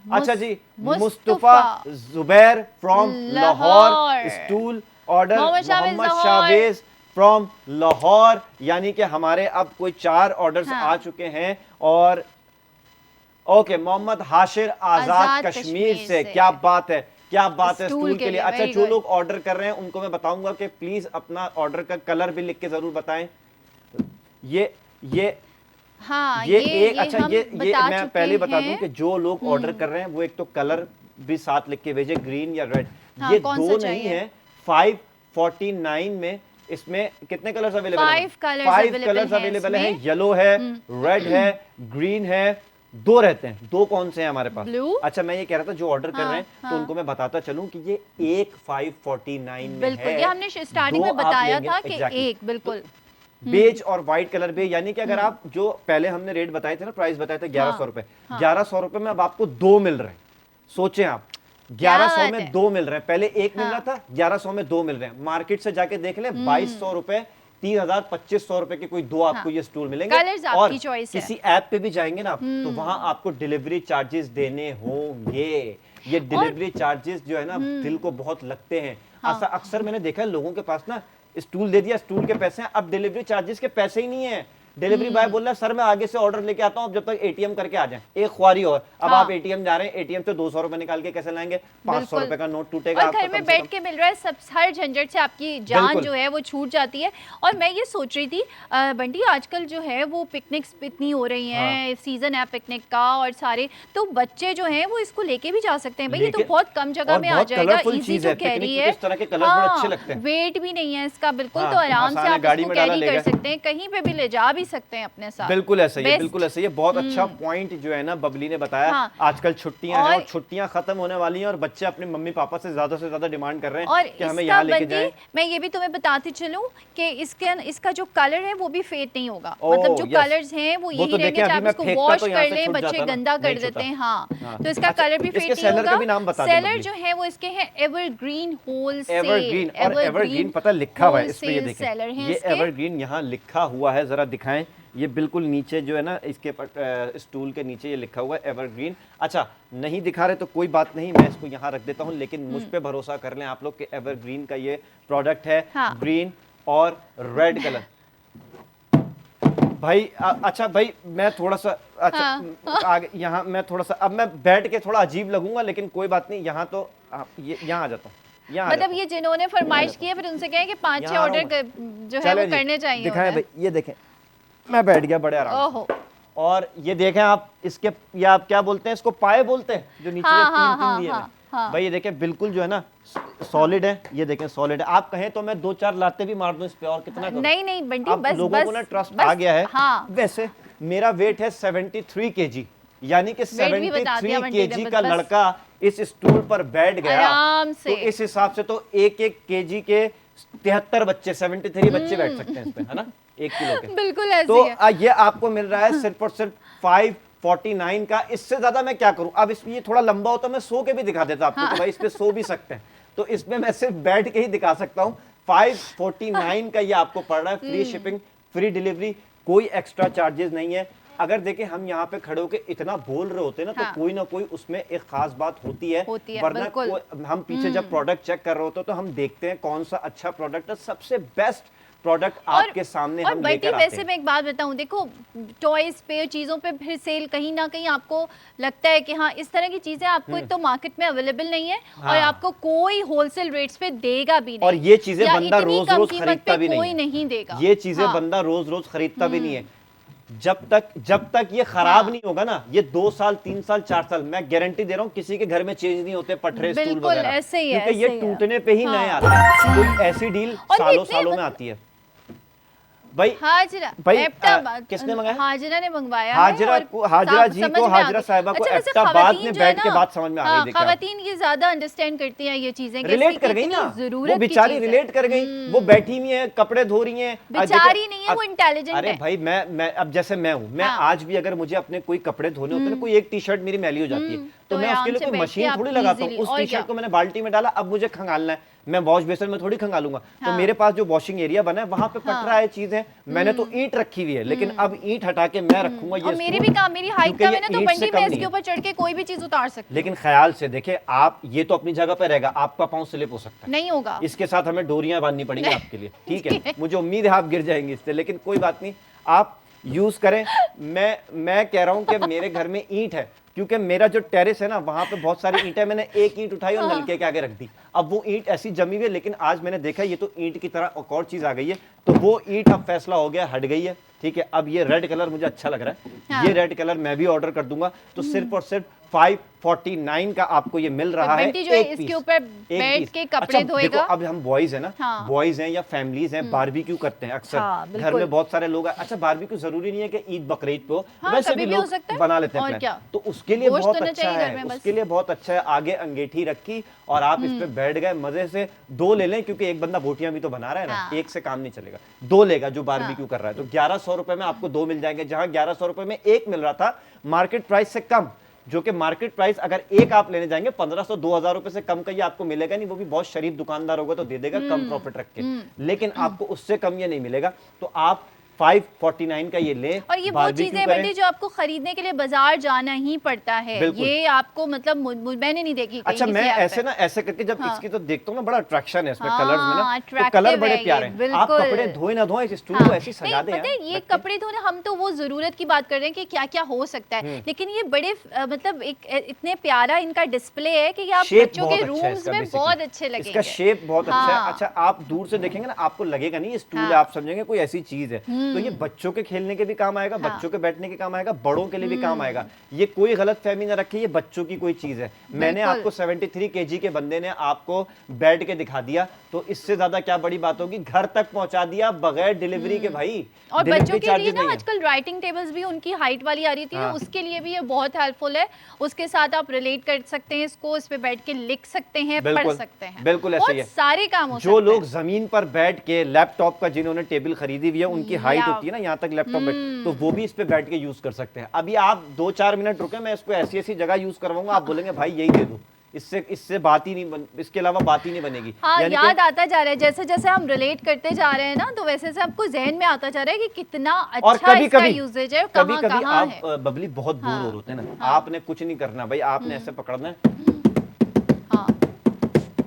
अच्छा जी, मुस्तफा मुस्तफा जुबैर फ्रॉम लाहौर, लाहौर। स्टूल ऑर्डर मोहम्मद शावेज मोहम्मद लाहौर। शावेज फ्रॉम लाहौर, यानी कि हमारे अब कोई 4 ऑर्डर्स हाँ। आ चुके हैं। और ओके, मोहम्मद हाशिर आजाद कश्मीर से, क्या बात है, क्या बात है स्टूल के लिए। अच्छा, जो लोग ऑर्डर कर रहे हैं उनको मैं बताऊंगा कि प्लीज अपना ऑर्डर का कलर भी लिख के जरूर बताएं। ये हाँ, ये एक अच्छा हम ये बता मैं चुके पहले बता दूं हैं। कि जो लोग ऑर्डर कर रहे हैं वो एक तो कलर भी साथ लिख के भेजे, ग्रीन या रेड। हाँ, ये कौन दो सा नहीं चाहिए? है, 549 में इसमें कितने कलर्स अवेलेबल हैं? 5 कलर्स 5 अवेलेबल कलर्स हैं अवेलेबल हैं। इसमें। येलो है, रेड है, ग्रीन है, दो रहते हैं। दो कौन से हैं हमारे पास? ब्लू। अच्छा, मैं ये कह रहा था जो ऑर्डर कर रहे हैं तो हाँ। उनको मैं बताता चलूं कि ये एक 549 में बिल्कुल, है। ये हमने स्टार्टिंग दो में आप बताया लेंगे, था कि exactly। एक बिल्कुल बेज और व्हाइट कलर भी, यानी कि अगर आप जो पहले हमने रेट बताए थे ना, प्राइस बताए थे 1100 रुपए, 1100 रुपए में अब आपको दो मिल रहे हैं। सोचें आप, 1100 बात में है। दो मिल रहे हैं, पहले एक मिल रहा था, 1100 में दो मिल रहे हैं। मार्केट से जाके देख ले, 2200 रुपए, 3000, 2500 रुपए के कोई दो आपको ये स्टूल मिलेंगे। Colours आपकी और choice है। किसी ऐप पे भी जाएंगे ना आप, तो वहां आपको डिलीवरी चार्जेस देने होंगे। ये डिलीवरी चार्जेस जो है ना दिल को बहुत लगते हैं। अक्सर मैंने देखा है लोगों के पास ना स्टूल दे दिया, स्टूल के पैसे हैं, अब डिलीवरी चार्जेस के पैसे ही नहीं है। डिलीवरी बॉय बोल रहा है सर मैं आगे से ऑर्डर लेके आता हूं, अब जब तक एटीएम करके आ जाए। एक ख्वारी और, अब आप एटीएम जा रहे हैं, एटीएम से 200 रुपए निकाल के कैसे लाएंगे? 500 रुपए का नोट टूटेगा और आपका घर कम में से बैठ कम। के मिल रहा है, सब हर झंझट से आपकी जान बिल्कुल। जो है वो छूट जाती है। और मैं ये सोच रही थी बंटी, आजकल जो है वो पिकनिक्स इतनी हो रही हैं, सीजन है पिकनिक का, और सारे तो बच्चे जो हैं वो इसको लेके भी जा सकते हैं भाई। ये तो लेके- बहुत कम जगह और में आ बहुत जाएगा, colourful इजी चीज़ टू है, कैरी पिकनिक है। में इस तरह के colours बड़े अच्छे लगते हैं। वेट भी नहीं है इसका बिल्कुल, हाँ, तो आराम से आसान है, आप गाड़ी इसको में डाला कैरी ले कर गए। सकते हैं, कहीं पे भी ले जा भी सकते हैं अपने साथ। बिल्कुल ऐसा ही है, Best। बिल्कुल ऐसा ही है। बहुत अच्छा पॉइंट जो है ना बबली ने बताया। हाँ। आजकल छुट्टियां हैं और- और छुट्टियां खत्म होने वाली हैं और बच्चे अपने मम्मी पापा से ज्यादा डिमांड कर रहे हैं और कि हमें इसका यहाँ लेके बंटी, जाएं। मैं ये भी तुम्हें बताती चलूं कि इसका जो कलर है वो भी फेड नहीं होगा। ओह, मतलब जो yes। कलर्स हैं वो वो यही तो रहेंगे, देखें, चाहे अभी आप मैं इसको फेंकता वॉश तो यहाँ कर से लें, छूट बच्चे जाता ना, गंदा नहीं कर छूटा। देते हैं। हाँ, हाँ। तो इसका अच्छा, कलर भी इसके फेड नहीं सेलर का होगा। भी नाम बता दें सेलर बबली। जो है वो इसके हैं एवरग्रीन होलसेल। एवरग्रीन, और एवरग्रीन पता लिखा हुआ है इस पे, ये देखें, सेलर हैं ये इसके। एवरग्रीन यहाँ लिखा हुआ है, जरा दिखाएं। ये बिल्कुल नीचे जो है ना इसके स्टूल के नीचे ये लिखा हुआ है एवरग्रीन। अच्छा, नहीं दिखा रहे तो कोई बात नहीं, मैं इसको यहाँ रख देता हूँ, लेकिन मुझ पे भरोसा कर लें आप लोग कि एवरग्रीन का ये प्रोडक्ट है। हाँ। ग्रीन और रेड कलर भाई। अच्छा भाई, मैं थोड़ा सा आगे यहाँ मैं थोड़ा सा, अब मैं बैठ के थोड़ा अजीब लगूंगा, लेकिन कोई बात नहीं। यहाँ तो ये यहाँ आ जाता हूँ, यहाँ आ मतलब जाता हूँ। ये जिन्होंने फरमाइश की है फिर उनसे कहें कि 5-6 यहाँ ऑर्डर रहूंगा। जो है चले वो जी, करने चाहिए दिखाएं उन्हें। भाई, ये देखें, मैं बैठ गया बड़े आराम से। ओहो, और ये देखें आप, इसके ये आप क्या बोलते हैं, इसको पाए बोलते हैं जो नीचे हाँ, से हाँ, तीन हाँ, दिए हाँ, हैं। हाँ। भाई ये देखें बिल्कुल जो है ना सॉलिड है, ये देखें सॉलिड है। आप कहें तो मैं 2-4 लाते भी मार दूं इस पे, और कितना करूं? नहीं नहीं बंटी, अब बस लोगों को ना ट्रस्ट बस, आ गया है। हाँ। वैसे मेरा वेट है 73 kg, यानी कि Weight भी बता दिया 73 बंटी ने, kg बस- का बस। लड़का इस स्टूल पर बैठ गया आराम से। तो इस हिसाब से तो एक kg के 73 बच्चे, 73 बच्चे बैठ सकते हैं इस पे, है ना, 1 किलो के। बिल्कुल ऐसे तो है। ये आपको मिल रहा है सिर्फ और सिर्फ 549 का। इससे ज्यादा मैं क्या करूं? अब इसमें ये थोड़ा लंबा होता मैं सो के भी दिखा देता आपको, तो भाई इस पे सो भी सकते हैं, तो इसमें मैं सिर्फ बैठ के ही दिखा सकता हूं। 549 का ये आपको पड़ रहा है, फ्री शिपिंग, फ्री डिलीवरी, कोई एक्स्ट्रा चार्जेस नहीं है। अगर देखें हम यहाँ पे खड़े होकर इतना बोल रहे होते हैं ना, हाँ। तो कोई ना कोई उसमें एक खास बात होती है, वरना बिल्कुल। हम पीछे जब प्रोडक्ट चेक कर रहे होते हैं तो हम देखते हैं कौन सा अच्छा प्रोडक्ट है, सबसे बेस्ट प्रोडक्ट आपके सामने हम बल्कि लेकर आते वैसे हैं। मैं एक बात बताऊं, देखो टॉयज पे, चीज़ों पे फिर सेल कहीं ना कहीं आपको लगता है कि हाँ इस तरह की चीज़ें आपको एक तो मार्केट में अवेलेबल नहीं है, और हाँ। आपको कोई होलसेल रेट्स पे देगा भी नहीं, और ये चीजें या बंदा इतनी रोज कम रोज कीमत खरीदता पे भी कोई नहीं नहीं देगा। ये चीजें हाँ। बंदा रोज रोज खरीदता भी नहीं है। जब तक ये खराब नहीं होगा ना, ये 2 साल 3 साल 4 साल, मैं गारंटी दे रहा हूँ किसी के घर में चेंज नहीं होते पटरे स्टूल बिल्कुल, वगैरह, ऐसे ही है, क्योंकि ये ऐसे ही है। टूटने पे ही हाँ। नए आते हैं। कोई ऐसी डील और ये सालों इतने सालों में आती है भाई। हाजिरा भाई, एबटाबाद, किसने मंगाया? हाजिरा ने मंगवाया हाजिरा है, और को, हाजिरा जी समझ को, में आ हाजिरा गई। साहिबा को अच्छा, वैसे एबटाबाद खवातीन में जो है बैठ के ना, बात समझ में आ गई। हाँ, देखिए आप। खवातीन ये ज्यादा अंडरस्टैंड करती हैं ये चीजें, कि रिलेट इसकी कर गई कितनी ना, जरूरत वो की बेचारी चीज़ है। रिलेट कर गई, वो बैठी हुई है, कपड़े धो रही हैं। बेचारी नहीं है, वो इंटेलिजेंट अरे है। भाई मैं अब जैसे मैं हूँ, मैं हाँ। आज भी अगर मुझे अपने कोई कपड़े धोने होते हैं ना, कोई एक टी शर्ट मेरी मैली हो जाती है, तो तो मैं उसके आराम लिए से कोई बैठ के मशीन आप थोड़ी लगाता हूँ। easily, उस और टी क्या? शर्ट को मैंने बाल्टी में डाला, अब मुझे खंगालना है, मैं वॉश बेसिन में थोड़ी खंगालूंगा। तो हाँ। मेरे पास जो वॉशिंग एरिया बना है वहां पे पटरा है, चीजें मैंने तो ईंट रखी हुई है, लेकिन अब ईंट हटा के मैं रखूंगा ये और मेरी स्टूल, भी काम, मेरी हाइट क्योंकि कम ये है ना, तो ईंट से बंडी कम में नहीं इसके है। ऊपर चढ़ के कोई भी चीज उतार सकती लेकिन ख्याल से देखे आप, ये तो अपनी जगह पे रहेगा, आपका पाँव स्लिप हो सकता है, नहीं होगा। इसके साथ हमें डोरियां बांधनी पड़ेंगी आपके लिए, ठीक है। मुझे उम्मीद है आप गिर जाएंगे इससे, लेकिन कोई बात नहीं, आप यूज करें। मैं कह रहा हूं कि मेरे घर में ईंट है, क्योंकि मेरा जो टेरेस है ना वहां पे बहुत सारी ईंटें, मैंने एक ईंट उठाई और नलके के आगे रख दी। अब वो ईंट ऐसी जमी हुई है, लेकिन आज मैंने देखा ये तो ईंट की तरह एक और चीज आ गई है, तो वो ईंट अब फैसला हो गया, हट गई है। ठीक है, अब ये रेड कलर मुझे अच्छा लग रहा है। हाँ। ये रेड कलर मैं भी ऑर्डर कर दूंगा। तो सिर्फ और सिर्फ 549 का आपको ये मिल रहा है। बंटी जो है एक इसके पीस, ऊपर एक बैठ पीस। के कपड़े अच्छा, धोएगा। देखो अब हम बॉयज हैं ना, हाँ। बॉयज हैं या फैमिलीज हैं, बारबेक्यू करते हैं अक्सर। हाँ, घर बिल्कुल। में बहुत सारे लोग हैं। अच्छा, बारबेक्यू जरूरी नहीं है कि ईद बकरीद पे हो, हाँ, वैसे कभी भी भी हो लोग सकता है। बना लेते हैं और प्लान। क्या? तो उसके लिए गोश्त बहुत होना अच्छा चाहिए घर है, में बस। उसके लिए बहुत अच्छा है। आगे अंगीठी रखी और आप इस पे बैठ गए, मजे से 2 ले लें, क्योंकि एक बंदा बोटियां भी तो बना रहा है ना, हाँ। एक से काम नहीं चलेगा, 2 लेगा जो बारबेक्यू कर रहा है। तो 1100 रुपए में आपको 2 मिल जाएंगे, जहां 1100 रुपए में एक मिल रहा था मार्केट प्राइस से कम, जो कि मार्केट प्राइस अगर एक आप लेने जाएंगे 1500-2000 रुपए से कम का ये आपको मिलेगा नहीं। वो भी बहुत शरीफ दुकानदार होगा तो दे देगा कम प्रॉफिट रख के, लेकिन आपको उससे कम ये नहीं मिलेगा। तो आप 549 का ये ले। और ये वो barbecue चीजें करें। बंटी जो आपको खरीदने के लिए बाजार जाना ही पड़ता है। बिल्कुल। ये आपको मतलब मैंने नहीं देखी कहीं अच्छा, किसी मैं ऐप पे। ऐसे ना ऐसे करके जब हाँ। इसकी तो देखता हूँ ना, बड़ा अट्रैक्शन है इसमें हाँ, कलर्स में ना, तो attractive कलर बड़े है ये, प्यारे हैं। आप बिल्कुल। कपड़े धोए ना धोए, इस स्टूल हाँ, को ऐसी सजा नहीं, दें पता है यार, ये रख के। कपड़े धोने, हम तो वो जरूरत की बात कर रहे हैं कि क्या क्या हो सकता है, लेकिन ये बड़े मतलब एक इतने प्यारा इनका डिस्प्ले है कि ये आप शेप बच्चों के बहुत अच्छा है रूम्स इसका, में basically। बहुत अच्छे लगेंगे। इसका शेप बहुत अच्छा है। हाँ। अच्छा, आप दूर से देखेंगे ना, आपको लगेगा नहीं ये स्टूल है, हाँ। आप समझेंगे कोई ऐसी चीज है। तो ये बच्चों के खेलने के भी काम आएगा, हाँ। बच्चों के बैठने के काम आएगा, बड़ों के लिए भी काम आएगा। ये कोई गलत फहमी ना रखिए, ये बच्चों की कोई चीज है। मैंने बिल्कुल। आपको 73 केजी के बंदे ने आपको बैठ के दिखा दिया, तो इससे ज्यादा क्या बड़ी बात होगी। घर तक पहुंचा दिया बगैर डिलीवरी के भाई। और Delivery बच्चों के लिए charges ना नहीं है। आजकल राइटिंग टेबल्स भी उनकी हाइट वाली आ रही थी, हाँ। तो उसके लिए भी ये बहुत हेल्पफुल है। उसके साथ आप रिलेट कर सकते हैं इसको, इस पे बैठ के लिख सकते हैं, पढ़ बिल्कुल, सकते हैं, बिल्कुल ऐसे बहुत ही है। सारे काम हो सकते जो हैं। लोग जमीन पर बैठ के लैपटॉप का, जिन्होंने टेबल खरीदी हुई है, उनकी हाइट या- होती है ना यहाँ तक लैपटॉप में, तो वो भी इस पे बैठ के यूज कर सकते हैं। अभी आप 2-4 मिनट रुके, मैं इसको ऐसी ऐसी जगह यूज करवाऊंगा, आप बोलेंगे भाई यही दे दो, इससे बात ही नहीं इसके अलावा बात ही नहीं बनेगी। हाँ, यानी याद कि आता जा रहा है, जैसे जैसे हम रिलेट करते जा रहे हैं ना, तो वैसे से आपको जहन में आता जा रहा है कि कितना और अच्छा कभी इसका कभी यूजेज है, कभी कहाँ कभी कहाँ आप है। बबली बहुत दूर हाँ, हो होते हैं ना, हाँ। आपने कुछ नहीं करना भाई, आपने ऐसे पकड़ना है, हाँ,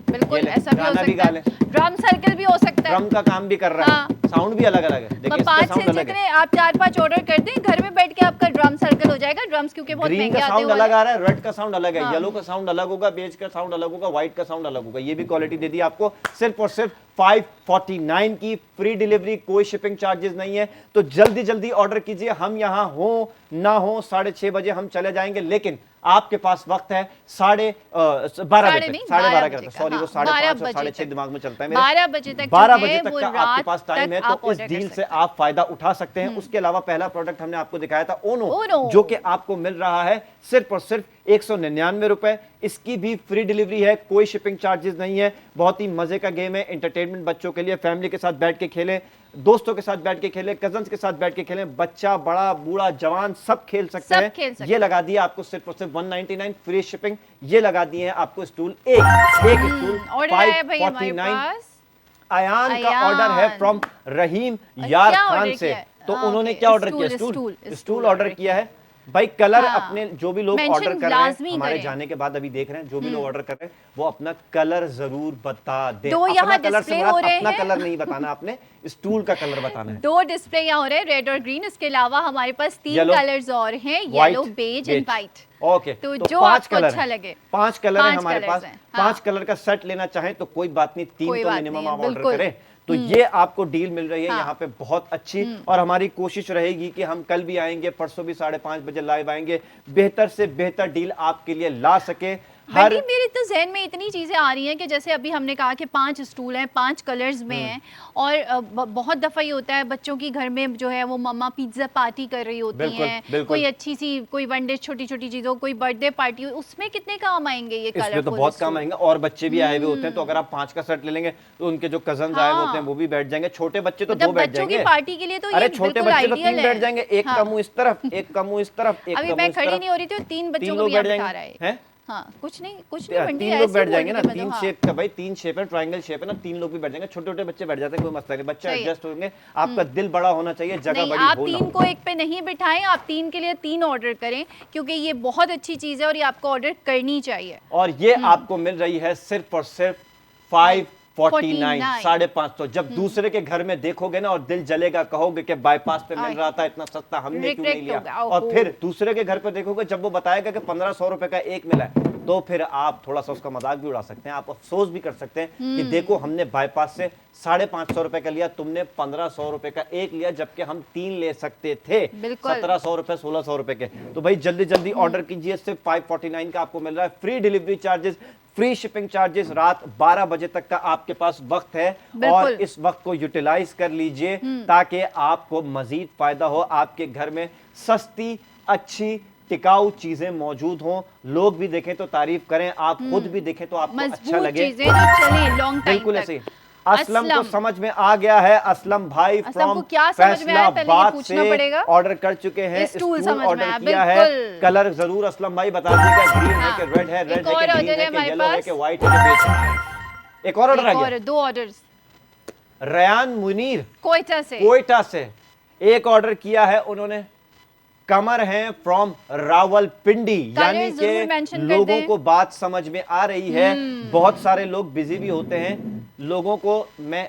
बिल्कुल ये ले, ऐसा भी हो गाना भी सकता गा है, ले। ड्रम सर्कल भी हो सकता है। ड्रम का काम भी कर रहा हाँ। है, साउंड भी अलग अलग है। देखिए इसका 5 साउंड से अलग है। जितने आप 4-5 ऑर्डर करते हैं, घर में बैठ के आपका ड्रम सर्कल हो जाएगा। ड्रम्स क्योंकि बहुत ग्रीन महंगे का आते साउंड हैं अलग आ रहा है, रेड का साउंड अलग है, हाँ। येलो का साउंड अलग होगा, बेज का साउंड अलग होगा, व्हाइट का साउंड अलग होगा। ये भी क्वालिटी दे दी आपको सिर्फ और सिर्फ 549 की, फ्री डिलीवरी, कोई शिपिंग चार्जेस नहीं है। तो जल्दी जल्दी ऑर्डर कीजिए। हम यहाँ हो ना हो 6:30 बजे हम चले जाएंगे, लेकिन आपके पास वक्त है 12:30 बजे तक, 12:30 करता, सॉरी वो 5:30 और 6:30 दिमाग में चलता है मेरे। 12 बजे तक 12 जो है, बजे तक वो का आपके रात पास टाइम तक है, आप तो इस order कर डील सकते से हैं। आप फायदा उठा सकते हैं। उसके अलावा पहला प्रोडक्ट हमने आपको दिखाया था ओनो, ओनो। जो कि आपको मिल रहा है सिर्फ और सिर्फ 199 रुपए। इसकी भी फ्री डिलीवरी है, कोई शिपिंग चार्जेस नहीं है। बहुत ही मजे का गेम है, एंटरटेनमेंट बच्चों के लिए, फैमिली के साथ बैठ के खेलें, दोस्तों के साथ बैठ के खेलें, कजन्स के साथ बैठ के खेलें, बच्चा बड़ा बूढ़ा जवान सब खेल सकते सब हैं। खेल सकते ये हैं। लगा दिया आपको सिर्फ और सिर्फ 199 फ्री शिपिंग। ये लगा दिए हैं आपको स्टूल एक स्टूल ऑर्डर आया भाई हमारे 549। पास। अयान का अयान। ऑर्डर है फ्रॉम रहीम और यार क्या खान ऑर्डर से। किया है? तो हाँ, उन्होंने ओके, क्या ऑर्डर स्टूल, किया? स्टूल स्टूल ऑर्डर किया है भाई। कलर हाँ। अपने जो भी लोग Mention ऑर्डर कर रहे हैं, लाजमी हमारे करें। जाने के बाद अभी देख रहे हैं, जो भी लोग ऑर्डर कर रहे हैं वो अपना कलर जरूर बता दें। दो अपना यहाँ कलर से display मुराद हो रहे अपना हैं। कलर नहीं बताना, आपने स्टूल का कलर बताना है। 2 डिस्प्ले यहाँ हो रहे हैं, रेड और ग्रीन। इसके अलावा हमारे पास 3 Yellow, कलर्स और हैं, White, yellow, beige and beige। White. Okay, तो तो जो 5 आपको कलर अच्छा हैं। लगे। 5 कलर है 5 हमारे कलर्स पास। हैं, हाँ। 5 कलर का सेट लेना चाहें तो कोई बात नहीं, 3 कोई तो बात मिनिमम नहीं है, आप ऑर्डर बिल्कुल। करें। तो ये आपको डील मिल रही है हाँ। यहाँ पे बहुत अच्छी। और हमारी कोशिश रहेगी कि हम कल भी आएंगे, परसों भी 5:30 बजे लाइव आएंगे, बेहतर से बेहतर डील आपके लिए ला सके। बंटी, मेरे तो जहन में इतनी चीज़ें आ रही हैं कि जैसे अभी हमने कहा कि 5 स्टूल हैं, 5 कलर्स में हैं, और बहुत दफ़ा ये होता है बच्चों की घर में जो है वो मम्मा पिज्ज़ा पार्टी कर रही होती बिल्कुल, हैं, बिल्कुल। कोई अच्छी सी कोई वन डे छोटी छोटी चीज़ों, कोई बर्थडे पार्टी, उसमें कितने काम आएंगे ये इसमें तो कलरफुल बहुत स्टूल? काम आएंगे। और बच्चे भी आए हुए होते हैं, तो अगर आप 5 का सेट ले लेंगे तो उनके जो कजन आए हुए होते हैं वो भी बैठ जाएंगे। छोटे बच्चे तो 2 मतलब बैठ बच्चों की जाएंगे। पार्टी के लिए तो अरे ये छोटे बिल्कुल बच्चे तो 3 आइडियल बैठ है। जाएंगे, एक का मुंह इस तरफ, एक का मुंह इस तरफ, एक अभी का मैं मुंह इस खड़ी तरफ। नहीं हो रही थी, 3 बच्चों 3 को लोग भी बैठ बता जाएंगे रहा है। हैं? हाँ, कुछ नहीं बंटी, 3 लोग ऐसे बैठ बोल जाएंगे ना, के 3 बताओ, शेप का भाई, 3 शेप है, ट्रायंगल शेप है ना, 3 लोग भी बैठ जाएंगे। छोटे छोटे बच्चे बैठ जाते हैं, कोई मसला नहीं, बच्चे सही है। एडजस्ट होंगे। आपका दिल बड़ा होना चाहिए, जगह नहीं, बड़ी आप हो ना 3 हो। को एक पे नहीं बिठाएं, आप 3 के लिए 3 ऑर्डर करें, क्योंकि ये बहुत अच्छी चीज़ है और ये आपको ऑर्डर करनी चाहिए। और ये आपको मिल रही है सिर्फ और सिर्फ 49 550। जब दूसरे के घर में देखोगे ना और दिल जलेगा, कहोगे कि बाईपास पे मिल रहा था इतना सस्ता, हमने क्यों नहीं लिया। और फिर दूसरे के घर पे देखोगे, जब वो बताएगा कि 1500 रुपए का एक मिला है, तो फिर आप थोड़ा सा उसका मजाक भी उड़ा सकते हैं, आप अफसोस भी कर सकते हैं कि देखो हमने बाईपास से 550 रुपए का लिया, तुमने 1500 रुपए का एक लिया, जबकि हम 3 ले सकते थे, 1700 रुपए 1600 रुपए के। तो भाई जल्दी जल्दी ऑर्डर कीजिए, सिर्फ 549 का आपको मिल रहा है, free delivery charges, free shipping charges. रात 12 बजे तक का आपके पास वक्त है और इस वक्त को यूटिलाइज कर लीजिए ताकि आपको मजीद फायदा हो, आपके घर में सस्ती अच्छी टिकाऊ चीजें मौजूद हों, लोग भी देखें तो तारीफ करें, आप खुद भी देखें तो आपको अच्छा लगे, चीजें जो चले लॉन्ग टाइम बिल्कुल तक। ऐसे। असलम को समझ में आ गया है, असलम भाई फ्रॉम फैसलाबाद से ऑर्डर कर चुके हैं, स्टूल ऑर्डर किया है। कलर जरूर असलम भाई बता दीजिएगा, ग्रीन है कि रेड है, रेड है कि ग्रीन है कि येलो है कि व्हाइट है कि बेज है। एक और ऑर्डर आ गया, 2 ऑर्डर्स। रयान मुनीर कोयटा से एक ऑर्डर किया है उन्होंने। कमर हैं फ्रॉम रावलपिंडी, यानी कि लोगों को बात समझ में आ रही है। बहुत सारे लोग बिजी भी होते हैं, लोगों को मैं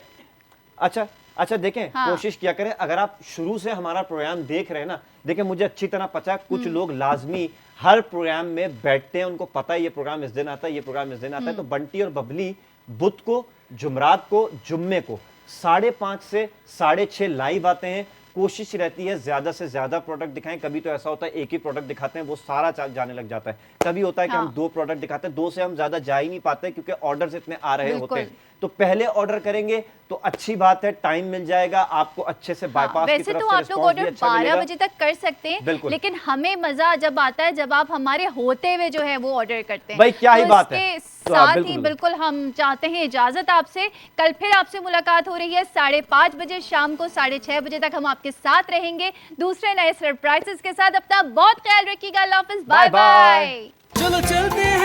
अच्छा देखें, कोशिश किया करें, अगर आप शुरू से हमारा प्रोग्राम देख रहे हैं ना, देखें मुझे अच्छी तरह पता है कुछ लोग लाजमी हर प्रोग्राम में बैठते हैं, उनको पता है ये प्रोग्राम इस दिन आता है, ये प्रोग्राम इस दिन आता है। तो बंटी और बबली बुध को, जुमरात को, जुम्मे को 5:30 से 6:30 लाइव आते हैं। कोशिश रहती है ज्यादा से ज्यादा प्रोडक्ट दिखाएं। कभी तो ऐसा होता है एक ही प्रोडक्ट दिखाते हैं, वो सारा जाने लग जाता है। कभी होता है कि हम 2 प्रोडक्ट दिखाते हैं, 2 से हम ज्यादा जा ही नहीं पाते क्योंकि ऑर्डर्स इतने आ रहे होते हैं। तो पहले ऑर्डर करेंगे तो अच्छी बात है, टाइम मिल जाएगा आपको अच्छे से बाईपास की तरफ से वैसे तो आप लोग ऑर्डर 12 बजे तक कर सकते हैं, लेकिन हमें मजा जब आता है जब आप हमारे होते हुए जो है वो ऑर्डर करते हैं। भाई क्या ही बात है। साथ ही बिल्कुल हम चाहते हैं इजाजत आपसे, कल फिर आपसे मुलाकात हो रही है 5:30 बजे शाम को, 6:30 बजे तक हम आपके साथ रहेंगे दूसरे नए सरप्राइजेस के साथ। अपना बहुत ख्याल रखिएगा, अल्लाह हाफिज, बाय बाय। चलो चलते हैं